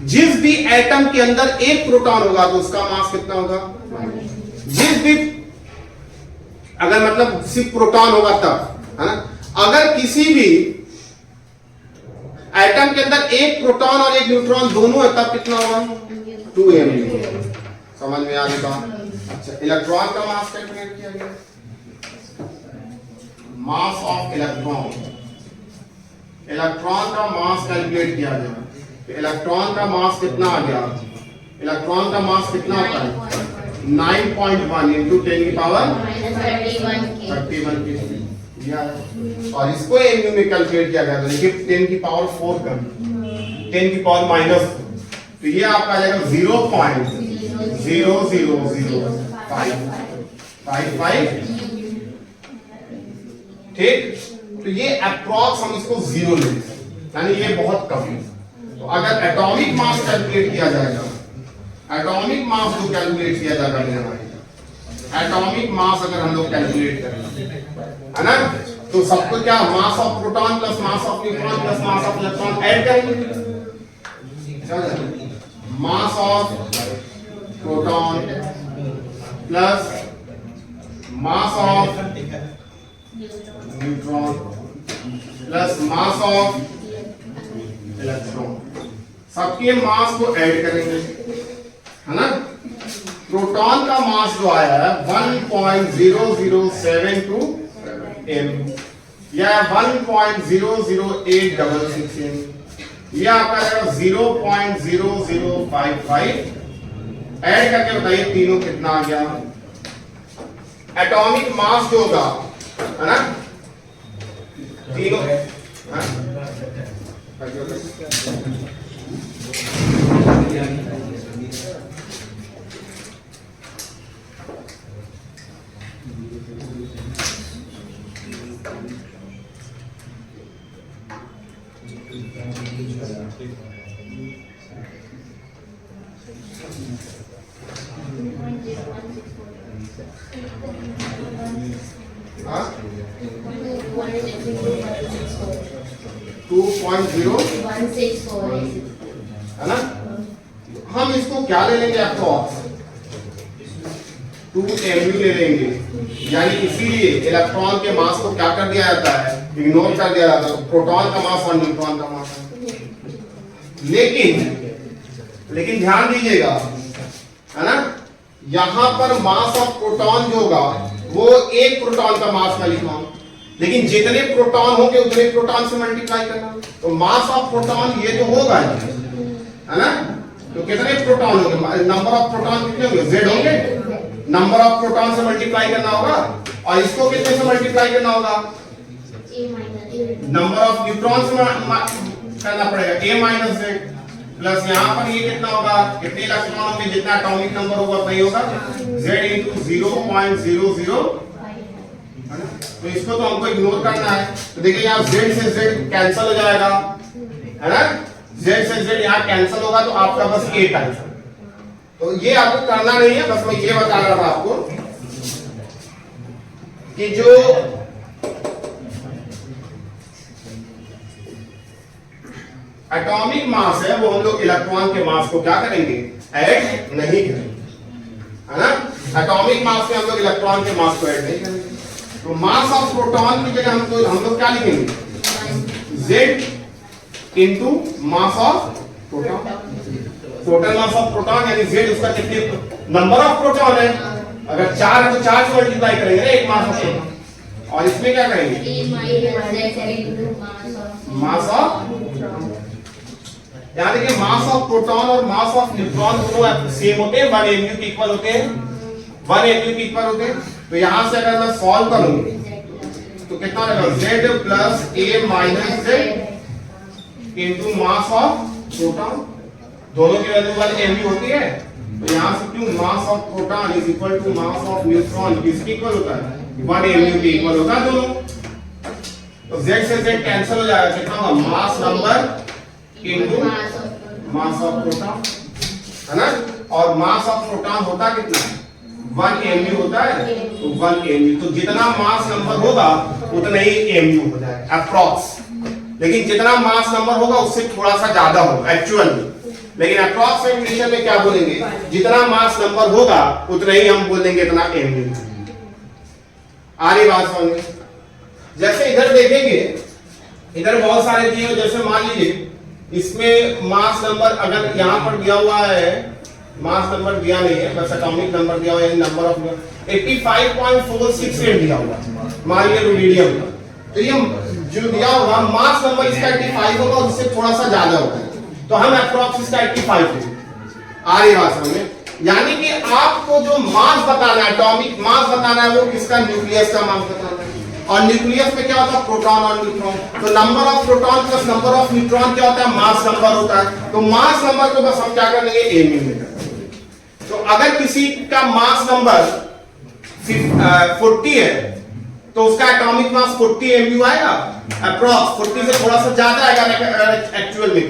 जिस भी एटम के अंदर एक प्रोटॉन होगा तो उसका मास कितना होगा 1। जिस भी अगर मतलब सिर्फ प्रोटॉन होगा तब, है ना। अगर किसी भी एटम के अंदर एक प्रोटॉन और एक न्यूट्रॉन दोनों है तब कितना होगा 2 एमयू। समझ में आ रही बात। अच्छा, इलेक्ट्रॉन का मास कैलकुलेट किया गया, मास ऑफ इलेक्ट्रॉन, इलेक्ट्रॉन का मास कैलकुलेट किया गया, तो इलेक्ट्रॉन का मास कितना आ गया, इलेक्ट्रॉन का मास कितना होता है 9.1 इंटू 10 की पावर 31 और इसको एमयू में कैलकुलेट किया गया, तो देखिए 10 की पावर 4 कर 10 की पावर माइनस, तो ये आपका आ जाएगा 0.00055, ठीक। तो ये अप्रॉक्स हम इसको 0 ले लेते हैं, यानी ये बहुत कम है। तो अगर एटॉमिक मास कैलकुलेट किया जाएगा, एटॉमिक मास को कैलकुलेट किया जाएगा मेरे भाई, एटॉमिक मास अगर हम लोग कैलकुलेट करें, है ना, तो सबको क्या mass of proton plus mass of neutron plus mass of electron add करेंगे, mass of proton plus mass of neutron plus mass of electron, सबके मास को ऐड करेंगे, है ना। प्रोटॉन का मास जो आया है 1.0072 एम या 1.00866 एम, ये आपका आएगा 0.0055। ऐड करके बताइए तीनों कितना आ गया। एटॉमिक मास जो होगा, है ना, तीनों, हाँ? 2.0164 है ना। हम इसको क्या ले लेंगे, अप्रॉक्स 2 mu ले लेंगे। यानी इसीलिए इलेक्ट्रॉन के मास को क्या कर दिया जाता है, इग्नोर कर दिया जाता है, प्रोटॉन का मास और न्यूट्रॉन का मास है। लेकिन ध्यान दीजिएगा, है ना, यहां पर मास ऑफ प्रोटॉन जो होगा वो एक प्रोटॉन का मास मैं लिखा हूं, लेकिन जितने प्रोटॉन होंगे उतने प्रोटॉन से मल्टीप्लाई करना। तो मास ऑफ प्रोटॉन ये तो होगा, है ना, तो कितने प्रोटॉन होंगे, नंबर ऑफ प्रोटॉन कितने होंगे, z होंगे। नंबर ऑफ प्रोटॉन से मल्टीप्लाई करना होगा और इसको कितने से मल्टीप्लाई करना होगा, नंबर ऑफ न्यूट्रॉन से करना पड़ेगा, a माइनस z प्लस यहाँ पर ये कितना होगा, कितने इलेक्ट्रॉन होंगे, जितना एटॉमिक नंबर होगा वही होगा, z इंटू 0.00, तो इसको तो हमको इग्नोर करना है। तो देखिए यहाँ z से z कैंसिल हो जाएगा, है ना, z से z यहाँ कैंसिल होगा तो आपका बस a कैंसिल। तो ये आपको करना नहीं है, बस मैं ये बता रहा था आपको कि जो एटॉमिक मास है वो हम लोग इलेक्ट्रॉन के मास को क्या करेंगे, ऐड नहीं करेंगे, है ना। एटॉमिक मास में हम लोग इलेक्ट्रॉन के मास को ऐड नहीं करेंगे। तो मास ऑफ प्रोटॉन की जगह हम लोग क्या लिखेंगे, z into mass of proton, total mass of proton, यानी z उसका कितने नंबर ऑफ प्रोटॉन है, अगर 4 है तो 4 से मल्टीप्लाई करेंगे एक मास ऑफ प्रोटॉन, और इसमें क्या करेंगे, मास ऑफ, यानी कि मास ऑफ प्रोटॉन और मास ऑफ न्यूट्रॉन दोनों सेम होते हैं, 1 mu के इक्वल होते हैं, 1 mu के इक्वल होते हैं। तो यहां से अगर मैं सॉल्व करूं तो कितना रहेगा, z plus a minus z into mass of proton, दोनों की वैल्यू 1 mu होती है। तो यहां से क्यों mass of proton is equal to mass of neutron किसके इक्वल होता है, 1 mu के इक्वल होगा दोनों। तो z से z कैंसिल हो जाएगा, कितना होगा, mass number into mass of proton, है ना। और मास ऑफ प्रोटॉन होता कितना है, 1 mu होता है, तो 1 mu, तो जितना मास नंबर होगा उतना ही mu हो जाएगा अप्रॉक्स। लेकिन जितना मास नंबर होगा उससे थोड़ा सा ज्यादा होगा एक्चुअल में, लेकिन अप्रॉक्सीमेशन में क्या बोलेंगे, जितना मास नंबर होगा उतना ही हम बोलेंगे इतना mu। आ रही बात समझ में। जैसे इधर देखेंगे, इधर बहुत सारे दिए, जैसे मान लीजिए इसमें मास नंबर अगर यहां पर दिया हुआ है, मास नंबर दिया नहीं है, बस एटॉमिक नंबर दिया हुआ है, नंबर ऑफ 85.468 दिया हुआ है, मान लीजिए रूबिडियम का। तो ये जो दिया होगा मास नंबर इसका 85 होगा और इससे थोड़ा सा ज्यादा होगा, तो हम अप्रॉक्स इसका 85 लेंगे। आ रही बात समझ में। यानी कि आपको जो मास बताना है, एटॉमिक मास बताना है, वो किसका, न्यूक्लियस का मास बताना है। और न्यूक्लियस में क्या होता है, प्रोटॉन और न्यूट्रॉन। तो number of proton plus number of neutron क्या होता है, मास नंबर होता है। तो मास नंबर को बस हम क्या कर लेंगे, a में लेंगे। तो अगर किसी का मास नंबर 40 है तो उसका एटॉमिक मास 40 mu आएगा अप्रॉक्स, 40 से थोड़ा सा ज्यादा आएगा एक्चुअल में,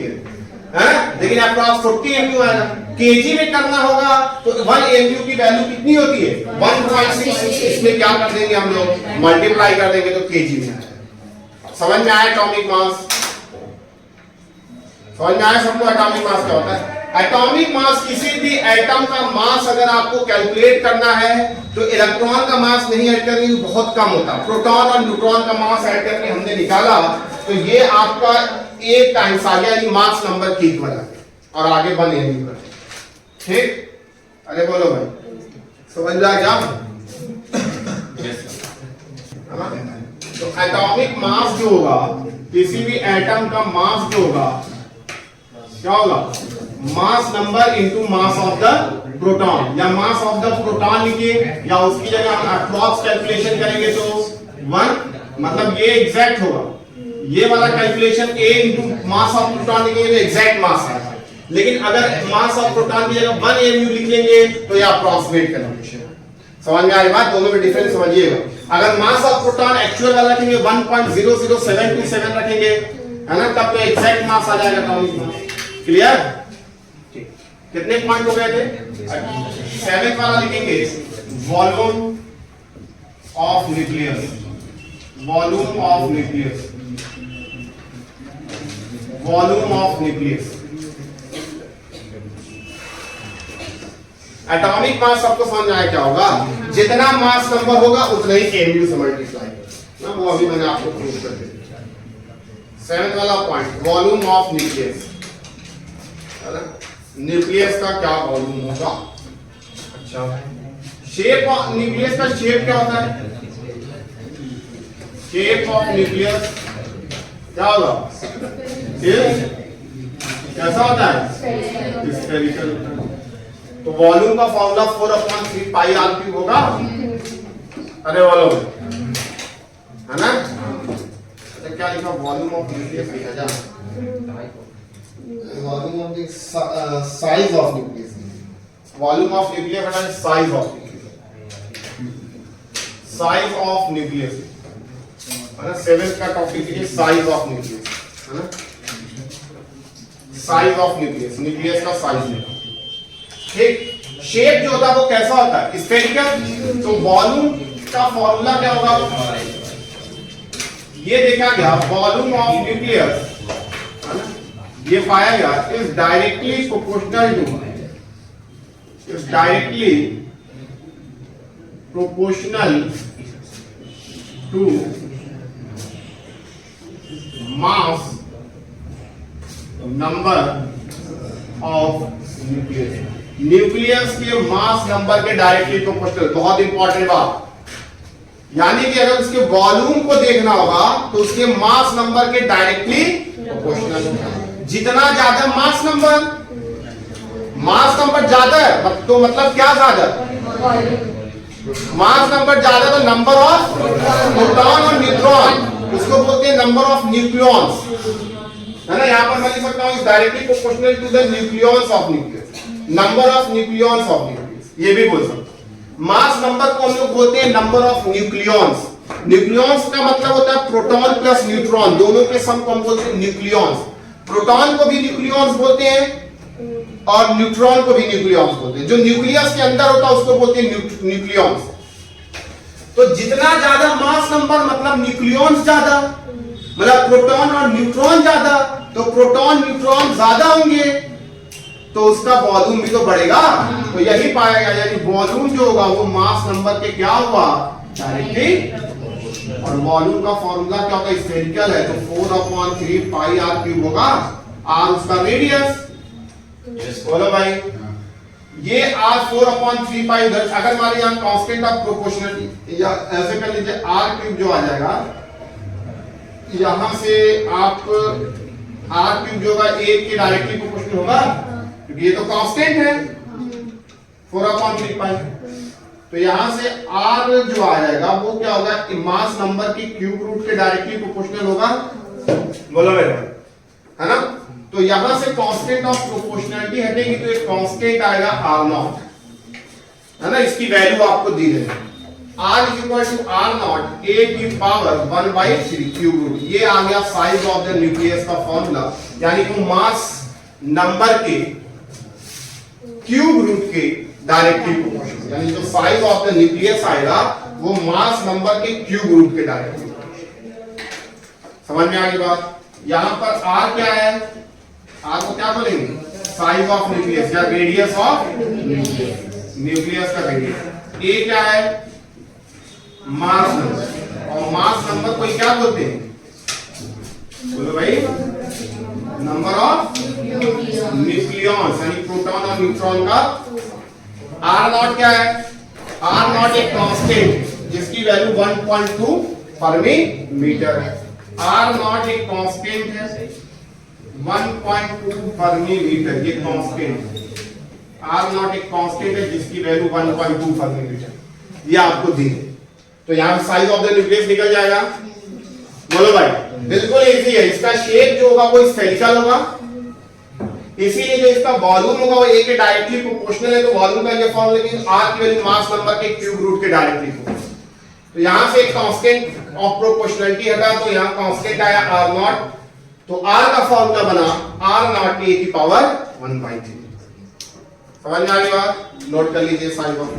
है ना, लेकिन अप्रॉक्स 40 mu आएगा। केजी में करना होगा तो 1 mu की वैल्यू कितनी होती है, 1.66, इसमें क्या कर देंगे हम लोग, मल्टीप्लाई कर देंगे तो केजी में आएगा। समझ में आया एटॉमिक मास, समझ में आया सबको एटॉमिक मास क्या होता है। एटॉमिक मास, किसी भी एटम का मास अगर आपको कैलकुलेट करना है तो इलेक्ट्रॉन का मास नहीं ऐड करेंगे, बहुत कम होता है। प्रोटॉन और न्यूट्रॉन का मास ऐड करके हमने निकाला, तो ये आपका 1 टाइम्स आ गया, मास नंबर की इक्वल है, और आगे 1 mu कर, ठीक। अरे बोलो भाई, समझ में आ गया। तो एटॉमिक मास जो होगा, किसी भी एटम का मास जो होगा क्या होगा, mass number into mass of the proton, या मास ऑफ द प्रोटॉन लिखिए, या उसकी जगह हम अप्रॉक्स कैलकुलेशन करेंगे तो 1, मतलब ये एग्जैक्ट होगा, ये वाला calculation a into mass of proton लिखेंगे तो एग्जैक्ट मास है, लेकिन अगर मास ऑफ प्रोटॉन की जगह 1 mu लिख लेंगे तो ये अप्रॉक्सीमेट कैलकुलेशन है। समझ में आ रही बात, दोनों में डिफरेंस समझिएगा। अगर मास ऑफ प्रोटॉन एक्चुअल वाला रखेंगे 1.00727 रखेंगे, है ना, तब तो एग्जैक्ट मास आ जाएगा एटॉमिक मास। क्लियर? कितने पॉइंट हो गए थे? 7th वाला लिखेंगे volume of nucleus, volume of nucleus, volume of nucleus. Atomic mass सबको समझ में आया क्या होगा, जितना मास नंबर होगा उतना ही mu से मल्टीप्लाई ना, वो अभी मैंने आपको प्रूव कर दिया। 7th वाला पॉइंट वॉल्यूम ऑफ न्यूक्लियस, है ना, न्यूक्लियस का क्या वॉल्यूम होगा। अच्छा, शेप ऑफ न्यूक्लियस का शेप क्या होता है, शेप ऑफ न्यूक्लियस क्या होगा, कैसा होता है, स्फेरिकल होता है। तो वॉल्यूम का फॉर्मूला 4/3 पाई r क्यूब होगा। अरे वॉल्यूम है ना, तो क्या लिखा, वॉल्यूम ऑफ न्यूक्लियस लिखा जा, volume of the size of nucleus, volume of nucleus बटा size of nucleus, size of nucleus, है ना। 7th का टॉपिक है साइज ऑफ न्यूक्लियस, है ना, साइज ऑफ न्यूक्लियस, न्यूक्लियस का साइज है। ठीक, शेप जो होता है वो कैसा होता है, स्फेरिकल। तो वॉल्यूम का फॉर्मूला क्या होगा, ये देखा गया वॉल्यूम ऑफ न्यूक्लियस, ये पाया गया is directly proportional to, is directly proportional to mass number of nucleus. Nucleus के मास नंबर के डायरेक्टली प्रोपोर्शनल, बहुत इंपॉर्टेंट बात, यानी कि अगर उसके वॉल्यूम को देखना होगा तो उसके मास नंबर के डायरेक्टली प्रोपोर्शनल। जितना ज्यादा मास नंबर ज्यादा है तो मतलब क्या ज्यादा, मास नंबर ज्यादा तो नंबर ऑफ प्रोटॉन और न्यूट्रॉन, उसको बोलते हैं नंबर ऑफ न्यूक्लियॉन्स, है ना। यहां पर मैं लिख सकता हूं directly proportional to the nucleons of nucleus, number of nucleons of nucleus, ये भी बोल सकते हैं। मास नंबर को हम लोग बोलते हैं नंबर ऑफ न्यूक्लियॉन्स। न्यूक्लियॉन्स का मतलब होता है प्रोटॉन प्लस न्यूट्रॉन, दोनों के सम को हम बोलते हैं न्यूक्लियॉन्स। प्रोटॉन को भी न्यूक्लियॉन्स बोलते हैं और न्यूट्रॉन को भी न्यूक्लियॉन्स बोलते हैं। जो न्यूक्लियस के अंदर होता है उसको बोलते हैं न्यूक्लियॉन्स। तो जितना ज्यादा मास नंबर मतलब न्यूक्लियॉन्स ज्यादा, मतलब प्रोटॉन और न्यूट्रॉन ज्यादा, तो प्रोटॉन न्यूट्रॉन ज्यादा होंगे तो उसका वॉल्यूम भी तो बढ़ेगा। तो यही पाया गया, यानी वॉल्यूम जो होगा वो मास नंबर के क्या हुआ, डायरेक्टली। और वॉल्यूम का फॉर्मूला क्या होता है, स्फेरिकल है तो 4/3 पाई r क्यूब होगा, r उसका रेडियस। बोलो भाई, ये r 4/3 पाई उधर, अगर हमारे यहाँ कांस्टेंट ऑफ प्रोपोर्शनलिटी, या ऐसे कर लीजिए r क्यूब जो आ जाएगा, यहां से आप r क्यूब जो होगा 1 के डायरेक्टली प्रोपोर्शनल होगा, क्योंकि ये तो कांस्टेंट है 4/3 पाई। तो यहां से r जो आ जाएगा वो क्या होगा, मास नंबर की क्यूब रूट के डायरेक्टली प्रोपोर्शनल होगा। बोलो मेरे भाई, है ना। तो यहां से कांस्टेंट ऑफ प्रोपोर्शनलिटी हटेगी तो एक कांस्टेंट आएगा r0, है ना। इसकी वैल्यू आपको दी है, r = r0 a की पावर 1/3 क्यूब रूट। ये आ गया साइज ऑफ द न्यूक्लियस का फॉर्मूला, यानी कि मास नंबर के क्यूब रूट के डायरेक्टली प्रोपोर्शनल, यानी जो साइज ऑफ द न्यूक्लियस आएगा वो मास नंबर के क्यूब रूट के डायरेक्टली प्रोपोर्शनल। समझ में आ गई बात। यहां पर r क्या है, r को क्या बोलेंगे, साइज ऑफ न्यूक्लियस या रेडियस ऑफ न्यूक्लियस, न्यूक्लियस का रेडियस। a क्या है, मास नंबर, और मास नंबर को क्या बोलते हैं, बोलो भाई, नंबर ऑफ न्यूक्लियॉन्स, यानी प्रोटॉन और न्यूट्रॉन का। r0 क्या है, r0 एक कांस्टेंट जिसकी वैल्यू 1.2 फर्मी मीटर है। r0 एक कांस्टेंट है 1.2 फर्मी मीटर, ये कांस्टेंट आर नॉट एक कांस्टेंट है जिसकी वैल्यू 1.2 फर्मी मीटर, ये आपको दी है। तो यहां साइज ऑफ द न्यूक्लियस निकल जाएगा। बोलो भाई, बिल्कुल इजी है। इसका शेप जो होगा वो स्फेरिकल होगा, इसीलिए जो इसका वॉल्यूम होगा वो ए के डायरेक्टली प्रोपोर्शनल है, तो वॉल्यूम का ये फॉर्म, लेकिन आर की वैल्यू मास नंबर के क्यूब रूट के डायरेक्टली होगा। तो यहां से एक कांस्टेंट ऑफ प्रोपोर्शनलिटी हटा, तो यहां कांस्टेंट आया आर नॉट, तो आर का फॉर्मूला बना आर नॉट ए की पावर 1/3। समझ में आ गई बात? नोट कर लीजिए size of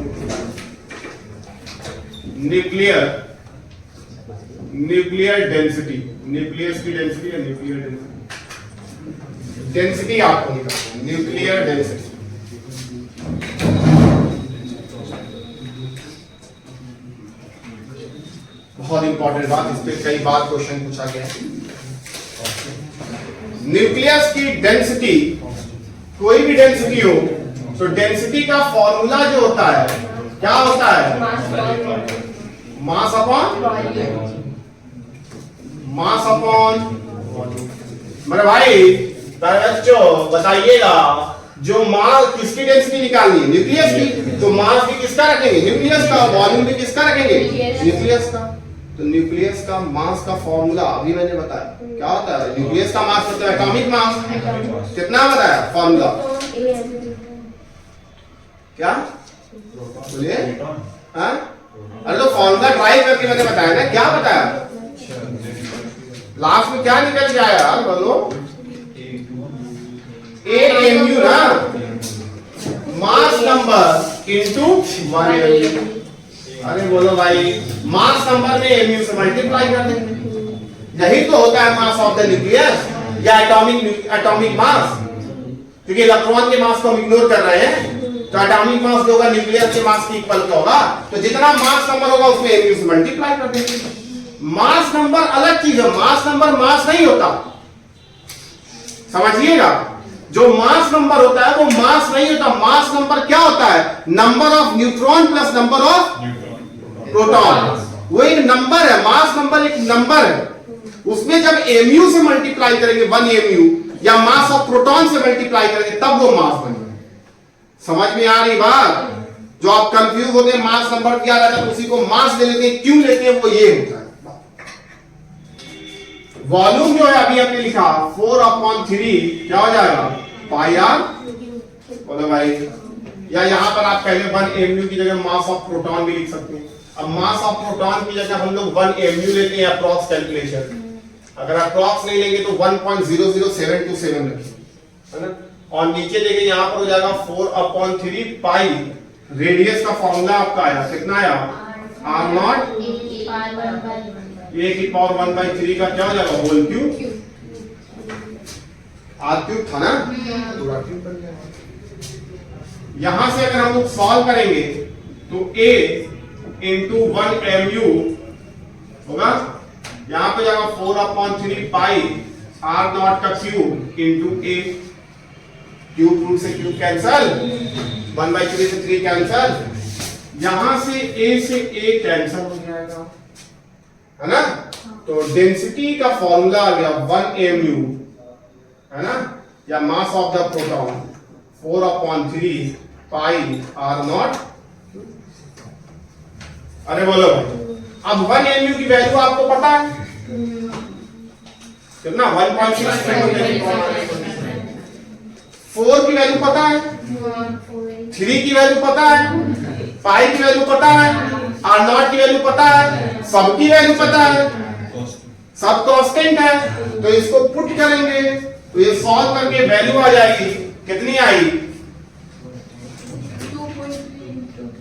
nuclear density, nucleus की डेंसिटी या न्यूक्लियर डेंसिटी, डेंसिटी आपको निकालना है, न्यूक्लियर डेंसिटी। बहुत इंपॉर्टेंट बात, इस पे कई बार क्वेश्चन पूछा गया है। न्यूक्लियस की डेंसिटी, कोई भी डेंसिटी हो तो डेंसिटी का फॉर्मूला जो होता है क्या होता है? मास अपॉन मेरे भाई बच्चों बताइएगा, जो मास किसकी डेंसिटी निकालनी है? न्यूक्लियस की। तो मास भी किसका रखेंगे? न्यूक्लियस का। वॉल्यूम भी किसका रखेंगे? न्यूक्लियस का। तो न्यूक्लियस का मास का फॉर्मूला अभी मैंने बताया क्या होता है। न्यूक्लियस का मास होता है एटॉमिक मास। कितना बताया फॉर्मूला? क्या बोलिए? हाँ, अरे तो फॉर्मूला ट्राई करके मैंने बताया ना। क्या बताया लास्ट में? क्या निकल गया यार बोलो? AMU ना, मास नंबर इनटू 1 MU। अरे बोलो भाई, मास नंबर में MU से मल्टीप्लाई कर देंगे, यही तो होता है मास ऑफ द न्यूक्लियस या एटॉमिक मास। क्योंकि इलेक्ट्रॉन के मास को हम इग्नोर कर रहे हैं, तो एटॉमिक मास जो होगा न्यूक्लियस के मास के इक्वल का होगा, तो जितना मास नंबर होगा उसमें MU से मल्टीप्लाई कर देंगे। मास नंबर अलग चीज है, मास नंबर मास नहीं होता, समझिएगा। जो मास नंबर होता है वो मास नहीं होता। मास नंबर क्या होता है? Number of neutron plus number of proton, वो एक नंबर है। मास नंबर एक नंबर है, उसमें जब MU से मल्टीप्लाई करेंगे 1 MU या मास ऑफ प्रोटॉन से मल्टीप्लाई करेंगे तब वो मास बनेगा। समझ में आ रही बात? जो आप कंफ्यूज होते हैं, मास नंबर क्या रहता है उसी को मास ले लेते हैं, क्यों लेते हैं वो ये होता है। वॉल्यूम जो है अभी हमने लिखा 4/3 क्या हो जाएगा? पाई आर। बोलो भाई, या यहां पर आप पहले 1 MU की जगह मास ऑफ प्रोटॉन भी लिख सकते हैं। अब मास ऑफ प्रोटॉन की जगह हम लोग 1 MU लेते हैं अप्रॉक्स कैलकुलेशन। अगर अप्रॉक्स नहीं लेंगे तो 1.00727 रखिए, है ना। और नीचे देखिए यहां पर हो जाएगा 4/3 पाई। रेडियस का फॉर्मूला आपका आया कितना आया? आर नॉट ए की पावर 1/3 का क्या हो जाएगा? Whole cube. आर क्यूब था ना, पूरा क्यूब बन गया। यहां से अगर हम लोग सॉल्व करेंगे तो a इंटू 1 MU होगा, यहां पे जाएगा 4/3 पाई आर नॉट का cube into a। Cube root से क्यूब कैंसल, 1/3 से 3 कैंसल, यहां से a से a कैंसल हो जाएगा, है ना। तो डेंसिटी का फॉर्मूला आ गया 1 MU, है ना, या mass of the proton 4/3 pi R naught. अरे बोलो भाई, अब 1 MU की वैल्यू आपको पता है कितना? 1.6। 4 की वैल्यू पता है, 3 की वैल्यू पता है, पाई की वैल्यू पता है, आर नॉट की वैल्यू पता है, सबकी वैल्यू पता है, सब कांस्टेंट है। तो इसको पुट करेंगे तो ये सॉल्व करके वैल्यू आ जाएगी, कितनी आई?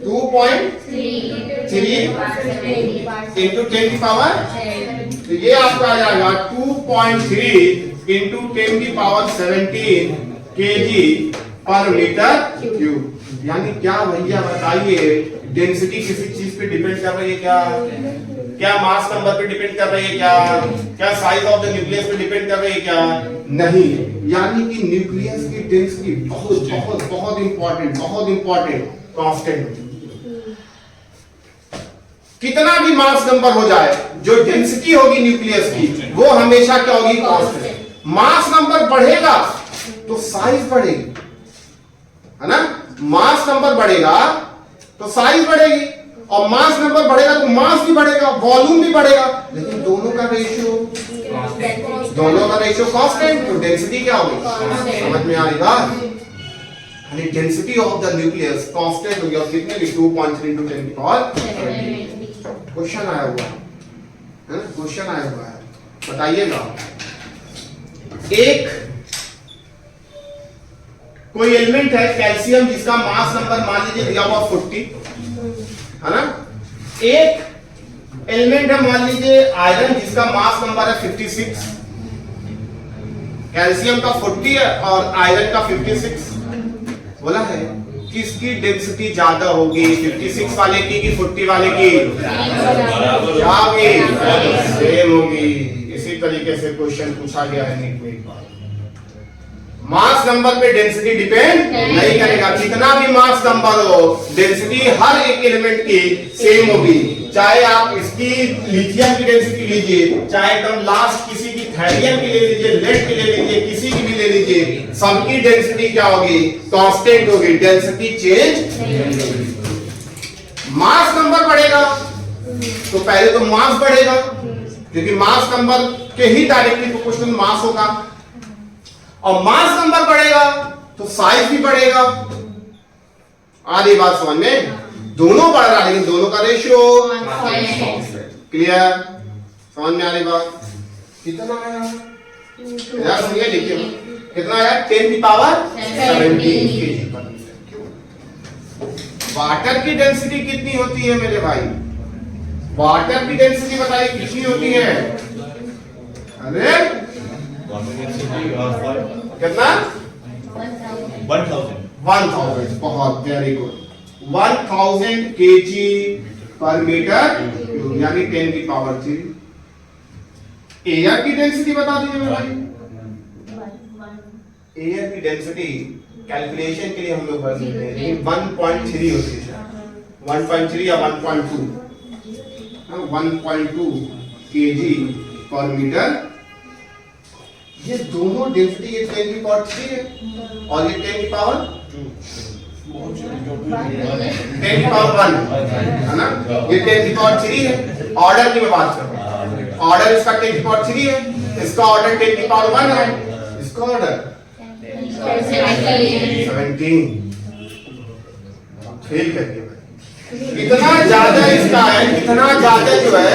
2.3 इंटू 10 की पावर, तो ये आपका आ जाएगा 2.3 इंटू 10 की पावर 17 kg पर मीटर क्यूब। यानी क्या भैया बताइए, डेंसिटी किसी चीज पे डिपेंड कर रही है क्या? क्या मास नंबर पे डिपेंड कर रही है क्या? क्या साइज ऑफ द न्यूक्लियस पे डिपेंड कर रही है क्या? नहीं। यानी कि न्यूक्लियस की डेंसिटी बहुत बहुत बहुत इंपॉर्टेंट कांस्टेंट। कितना भी मास नंबर हो जाए, जो डेंसिटी होगी न्यूक्लियस की वो हमेशा क्या होगी? कांस्टेंट। मास नंबर बढ़ेगा तो साइज बढ़ेगी, है ना। मास नंबर बढ़ेगा तो साइज बढ़ेगी, और मास नंबर बढ़ेगा तो मास भी बढ़ेगा, वॉल्यूम भी बढ़ेगा, लेकिन दोनों का रेशियो कांस्टेंट, तो डेंसिटी क्या होगी? समझ में आ रही बात? यानी density of the nucleus constant हो गया कितने की? 2.3 into 10 की पावर 17। क्वेश्चन आया हुआ है, क्वेश्चन आया हुआ है, बताइएगा। एक कोई एलिमेंट है कैल्शियम जिसका मास नंबर मान लीजिए दिया हुआ 40, है ना। एक एलिमेंट है मान लीजिए आयरन जिसका मास नंबर है 56, कैल्शियम का 40 है और आयरन का 56। बोला है किसकी डेंसिटी ज्यादा होगी, 56 वाले की कि 40 वाले की? क्या होगी? सेम होगी। इसी तरीके से क्वेश्चन पूछा गया है नीट में एक बार। मास नंबर पे डेंसिटी डिपेंड नहीं करेगा, कितना भी मास नंबर हो डेंसिटी हर एक एलिमेंट की सेम होगी। चाहे आप इसकी लिथियम की डेंसिटी लीजिए, चाहे एकदम लास्ट किसी की थैलियम की ले लीजिए, लेड की ले लीजिए, किसी की भी ले लीजिए, सबकी डेंसिटी क्या होगी? कांस्टेंट होगी, डेंसिटी चेंज नहीं होगी। मास नंबर बढ़ेगा तो पहले तो मास बढ़ेगा, क्योंकि मास नंबर के ही डायरेक्टली प्रोपोर्शनल मास होगा, और मास नंबर बढ़ेगा तो साइज भी बढ़ेगा। आधी बात समझ में? दोनों बढ़ रहा है लेकिन दोनों का रेशियो क्लियर? समझ में आ रही बात? कितना आया? यार सुनिए, लिखिए कितना आया? 10 की पावर 17 केजी पर मीटर। वाटर की डेंसिटी कितनी होती है मेरे भाई? वाटर की डेंसिटी बताइए कितनी होती है? अरे कितना? 1000। बहुत वेरी गुड। 1000 kg पर मीटर क्यूब, यानी 10 की पावर 3। एयर की डेंसिटी बता दीजिए मेरे भाई। एयर की डेंसिटी कैलकुलेशन के लिए हम लोग बता देते हैं, लेकिन 1.3 होती है, 1.3 या 1.2, 1.2 kg पर मीटर। ये दोनों डेंसिटी, ये 10 की पावर 3 है और ये 10 की पावर 10 की पावर 1 है ना। ये 10 की पावर 3 है। ऑर्डर की मैं बात कर रहा हूँ, ऑर्डर इसका 10 की पावर 3 है, इसका ऑर्डर 10 की पावर 1 है, इसका ऑर्डर 17। फेल कर दिया। इतना ज्यादा इसका है, इतना ज्यादा जो है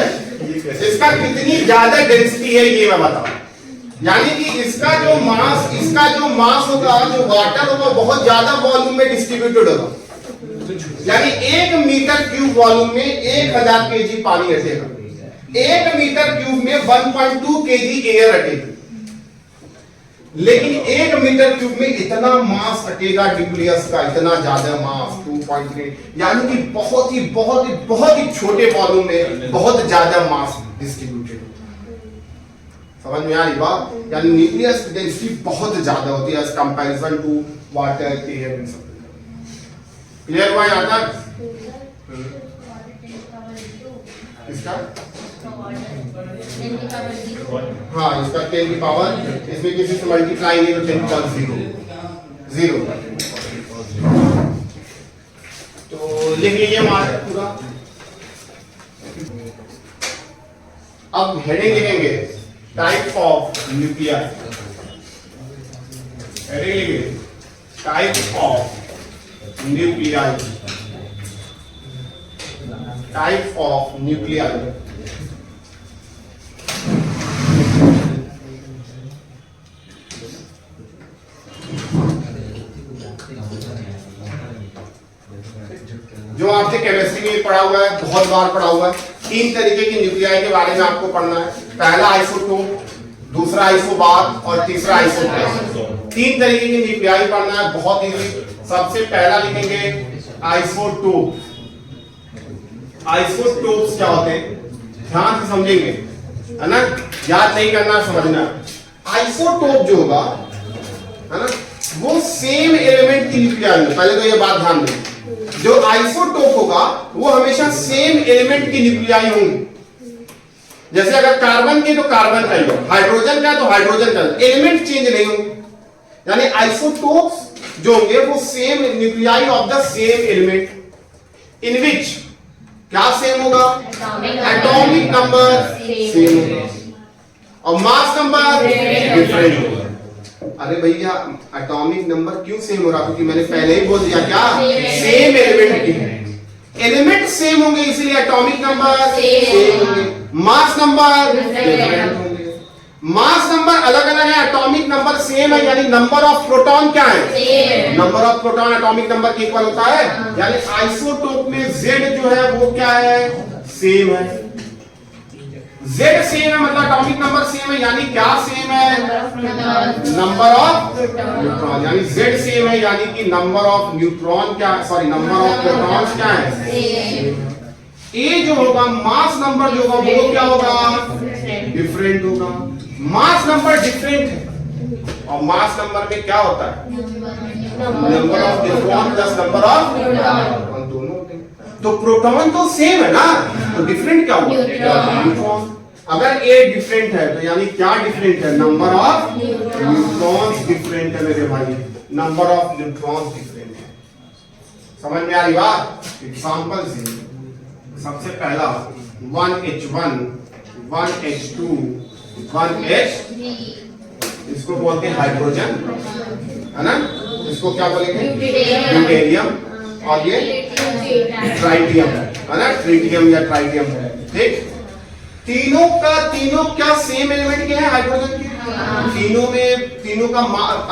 इसका कितनी ज्यादा डेंसिटी है ये मैं बताऊं। यानी कि इसका जो मास होगा, जो वाटर होगा, बहुत ज्यादा वॉल्यूम में डिस्ट्रीब्यूटेड होगा। यानी 1 मीटर क्यूब वॉल्यूम में 1000 केजी पानी अटेगा, 1 मीटर क्यूब में 1.2 केजी एयर अटेगी, लेकिन 1 मीटर क्यूब में इतना मास अटेगा न्यूक्लियस का, इतना ज्यादा मास 2.3, यानी कि बहुत ही छोटे वॉल्यूम में बहुत ज्यादा मास डिस्ट्रीब्यूटेड। समझ में आ रही बात? यानी न्यूक्लियस डेंसिटी बहुत ज्यादा होती है as comparison to water, air and सब। क्लियर हुआ यहां तक? इसका हाँ, इसका 10 की पावर, इसमें किसी से मल्टीप्लाई नहीं तो 10 की पावर 0। तो लिख लीजिए मार्क पूरा। अब हेडिंग लिखेंगे टाइप ऑफ न्यूक्लियर। हेडिंग लिखिए type of nuclear, type of nuclear. जो आपने केमिस्ट्री में पढ़ा हुआ है, बहुत बार पढ़ा हुआ है। 3 तरीके की न्यूक्लियाई के बारे में आपको पढ़ना है। पहला आइसोटोप, दूसरा आइसोबार और तीसरा आइसोटोप। 3 तरीके की न्यूक्लियाई पढ़ना है, बहुत इजी। सबसे पहला लिखेंगे आइसोटोप। आइसोटोप्स क्या होते हैं ध्यान से समझेंगे, है ना, याद नहीं करना, समझना। आइसोटोप जो होगा, है ना, वो सेम एलिमेंट की न्यूक्लियाई है। पहले तो ये बात ध्यान दें, जो आइसोटोप होगा वो हमेशा सेम एलिमेंट की न्यूक्लियाई होंगी। जैसे अगर कार्बन की तो कार्बन का ही हो, हाइड्रोजन का तो हाइड्रोजन का, एलिमेंट चेंज नहीं होंगे, यानी आइसोटोप्स जो होंगे वो same nuclei of the same element in which क्या सेम होगा, एटॉमिक नंबर सेम होगा और मास नंबर डिफरेंट होगा। अरे भैया एटॉमिक नंबर क्यों सेम हो रहा, क्योंकि मैंने पहले ही बोल दिया क्या, सेम एलिमेंट की है, एलिमेंट सेम होंगे इसलिए एटॉमिक नंबर सेम होंगे, मास नंबर डिफरेंट होंगे। मास नंबर अलग अलग है, एटॉमिक नंबर सेम है, यानी नंबर ऑफ प्रोटॉन क्या है, number of proton atomic number के इक्वल होता है, यानी आइसोटोप में Z जो है वो क्या है, सेम है। Z सेम है मतलब एटॉमिक नंबर सेम है, यानी क्या सेम है, नंबर ऑफ न्यूट्रॉन, यानी Z सेम है यानी कि नंबर ऑफ न्यूट्रॉन क्या, सॉरी नंबर ऑफ प्रोटॉन्स क्या है, A जो होगा मास नंबर जो होगा वो क्या होगा, डिफरेंट होगा। मास नंबर डिफरेंट है और मास नंबर में क्या होता है, number of neutron plus number of proton, दोनों होते हैं। तो प्रोटॉन तो सेम है ना, तो डिफरेंट क्या होगा, न्यूट्रॉन। अगर A डिफरेंट है तो यानी क्या डिफरेंट है, नंबर ऑफ न्यूट्रॉन्स डिफरेंट है मेरे भाई, नंबर ऑफ न्यूट्रॉन्स डिफरेंट है। समझ में आ रही बात, एग्जांपल से सबसे पहला 1H1 1H2 1H, इसको बोलते हैं हाइड्रोजन, है ना, इसको क्या बोलेंगे, ड्यूटेरियम, और ये ट्राइटियम है ना, ट्रिटियम या ट्राइटियम, ठीक। तीनों क्या सेम एलिमेंट के हैं, हाइड्रोजन के, तीनों का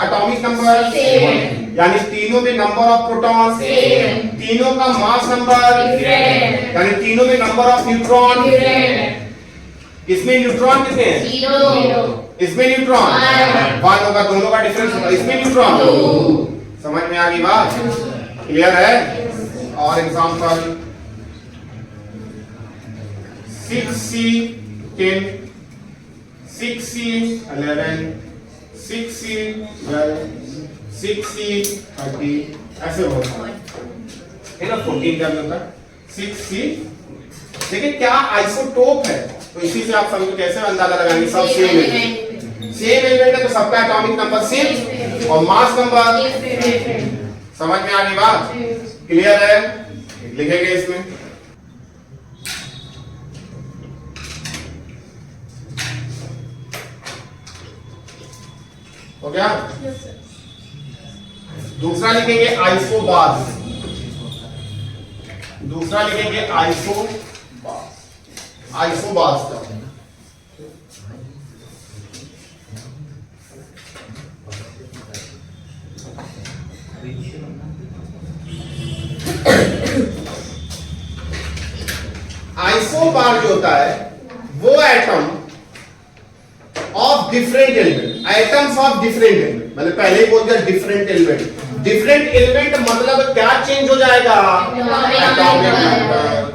एटॉमिक नंबर सेम, यानी तीनों में नंबर ऑफ प्रोटॉन सेम, तीनों का मास नंबर डिफरेंट, यानी तीनों में नंबर ऑफ न्यूट्रॉन डिफरेंट। इसमें न्यूट्रॉन कितने हैं, 0, इसमें न्यूट्रॉन 1 होगा, दोनों का डिफरेंस होगा, इसमें न्यूट्रॉन 2। समझ में आ गई बात, क्लियर है। और example 6C10 6C11 6C12 6C30 ऐसे होता है ना, 14 का भी होता है 6C। लेकिन क्या आइसोटोप है, तो इसी से आप समझो कैसे अंदाजा लगाएंगे, सब सेम एलिमेंट है तो सबका एटॉमिक नंबर सेम और मास नंबर। समझ में आ गई बात, क्लियर है, लिखेंगे इसमें। हो गया, दूसरा लिखेंगे आइसोबार, दूसरा लिखेंगे आइसोबार का आइसोबार जो होता है वो atom of different element, atoms of different element, मैंने पहले ही बोल दिया डिफरेंट एलिमेंट। डिफरेंट एलिमेंट मतलब क्या चेंज हो जाएगा, एटॉमिक नंबर,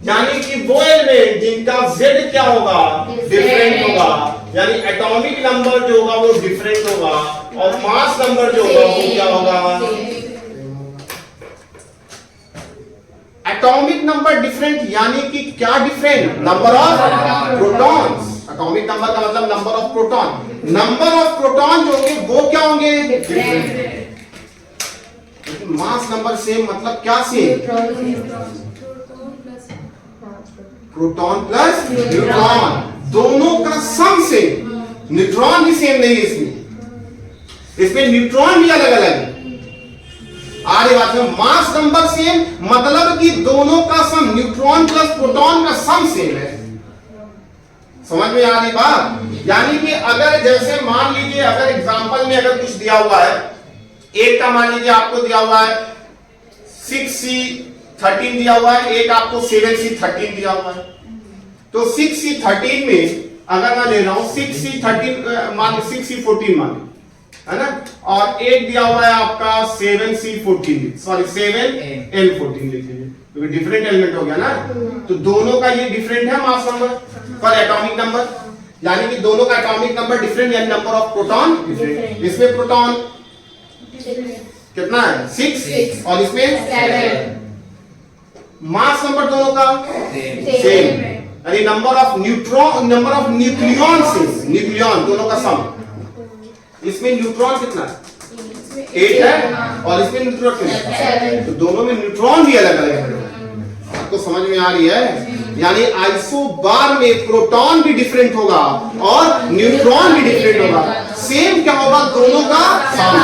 यानी कि वो एलिमेंट जिनका Z क्या होगा, डिफरेंट होगा, यानी एटॉमिक नंबर जो होगा वो डिफरेंट होगा और मास नंबर जो होगा वो क्या होगा, एटॉमिक नंबर डिफरेंट, यानी कि क्या different, number of protons. Atomic number का मतलब number of proton, number of proton जो होंगे वो क्या होंगे, डिफरेंट। लेकिन मास नंबर सेम मतलब क्या सेम, प्रोटॉन प्लस न्यूट्रॉन, दोनों का सम सेम, न्यूट्रॉन भी सेम नहीं है इसमें न्यूट्रॉन भी अलग अलग है। आगे बात में मास नंबर सेम मतलब कि दोनों का सम, न्यूट्रॉन प्लस प्रोटॉन का सम सेम है। समझ में आ रही बात, यानी कि अगर जैसे मान लीजिए अगर एग्जांपल में अगर कुछ दिया हुआ है, एक का मान लीजिए आपको दिया हुआ है 6C13 दिया हुआ है, एक आपको 7C13 दिया हुआ है, तो 6C13 में अगर मैं ले रहा हूं 6C13 मान 6C14 मान, है ना, और एक दिया हुआ है आपका 7C14, सॉरी 7N14 लिख लीजिए क्योंकि डिफरेंट एलिमेंट हो गया ना, तो दोनों का ये डिफरेंट है मास नंबर पर एटॉमिक नंबर, यानी कि दोनों का एटॉमिक नंबर डिफरेंट, यानी नंबर ऑफ प्रोटॉन डिफरेंट। इसमें प्रोटॉन कितना है 6 और इसमें 7, मास नंबर दोनों का सेम, यानी नंबर ऑफ न्यूक्लियॉन से न्यूक्लियॉन दोनों का सम। इसमें न्यूट्रॉन कितना है 8 है और इसमें न्यूट्रॉन कितना है, तो दोनों में न्यूट्रॉन भी अलग अलग है। आपको समझ में आ रही है? यानी आइसोबार में प्रोटॉन भी डिफरेंट होगा और न्यूट्रॉन भी डिफरेंट होगा। सेम क्या होगा? दोनों का सम,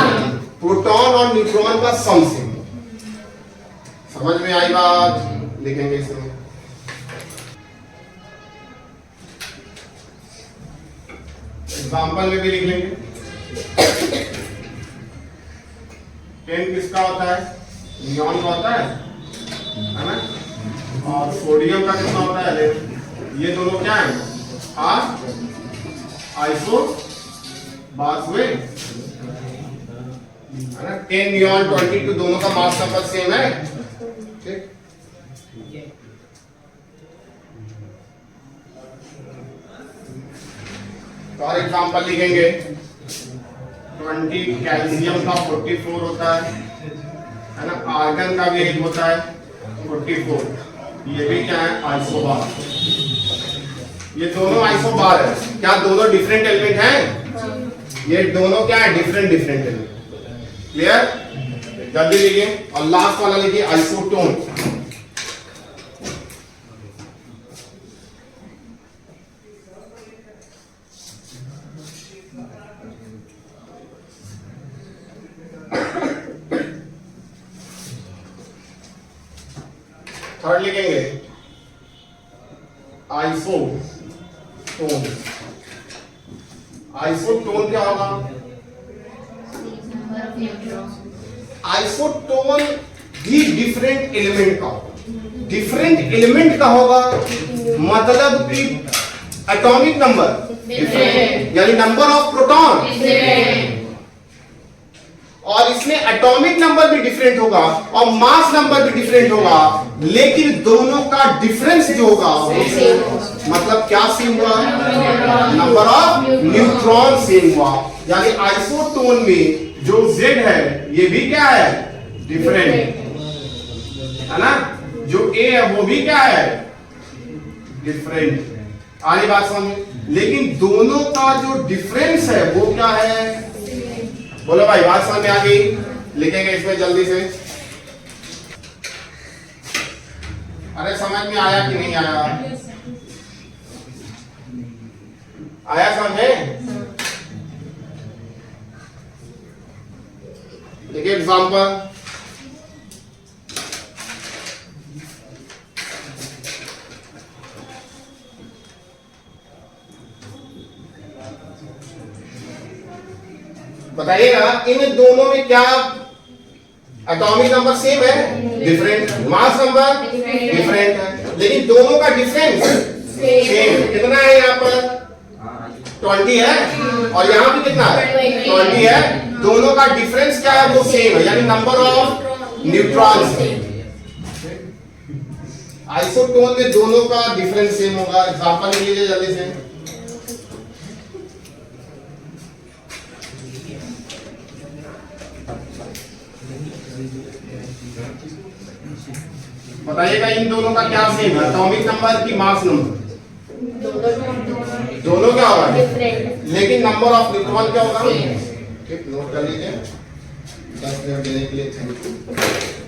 प्रोटॉन और न्यूट्रॉन का सम सेम। समझ में आई बात? लिखेंगे इसमें एग्जाम्पल में भी लिख लेंगे। 10 किसका होता है? नियॉन का होता है ना? और सोडियम का कितना होता है? ये दोनों क्या है? आइसो बास हुए है ना? 10 नियॉन 22 दोनों का मास नंबर सेम है। ठीक, तो और एग्जांपल लिखेंगे। 20 कैल्शियम का 44 होता है ना? आर्गन का भी एक होता है 44। ये भी क्या है? आइसोबार। ये दोनों आइसोबार है। क्या दोनों डिफरेंट एलिमेंट हैं? ये दोनों क्या है? Different element. क्लियर? जल्दी लिखिए। और लास्ट वाला लिखिए आइसोटोन। थर्ड लिखेंगे आइसोटोन। आइसोटोन क्या होगा? आइसोटोन भी डिफरेंट एलिमेंट का होगा। डिफरेंट एलिमेंट का होगा मतलब कि एटॉमिक नंबर डिफरेंट, यानी नंबर ऑफ प्रोटॉन डिफरेंट, और इसमें एटॉमिक नंबर भी डिफरेंट होगा और मास नंबर भी डिफरेंट होगा, लेकिन दोनों का डिफरेंस जो होगा वो सेम। मतलब क्या सेम हुआ? नंबर ऑफ न्यूट्रॉन सेम हुआ। यानी आइसोटोन में जो Z है ये भी क्या है? डिफरेंट है ना? जो A है वो भी क्या है? डिफरेंट। आगे बात समझ। लेकिन दोनों का जो डिफरेंस है वो क्या है? बोलो भाई, बात समझ में आ गई? लिखेंगे इसमें जल्दी से। अरे समझ में आया कि नहीं आया? आया समझे? देखिए एग्जांपल। बताइएगा इन दोनों में क्या एटॉमिक नंबर सेम है? डिफरेंट। मास नंबर डिफरेंट है, लेकिन दोनों का डिफरेंस सेम। कितना है? यहाँ पर 20 है और यहाँ भी कितना है? 20 है। दोनों का डिफरेंस क्या है? वो सेम है, यानी नंबर ऑफ न्यूट्रॉन्स। आइसोटोन में दोनों का डिफरेंस सेम होगा। एग्जांपल लीजिए जल्दी से। बताइएगा इन दोनों का क्या सेम है? एटॉमिक नंबर की मास नंबर? दोनों क्या होगा? लेकिन नंबर ऑफ न्यूट्रॉन क्या होगा? ठीक, नोट कर लीजिए। 10 मिनट देने के लिए थैंक यू।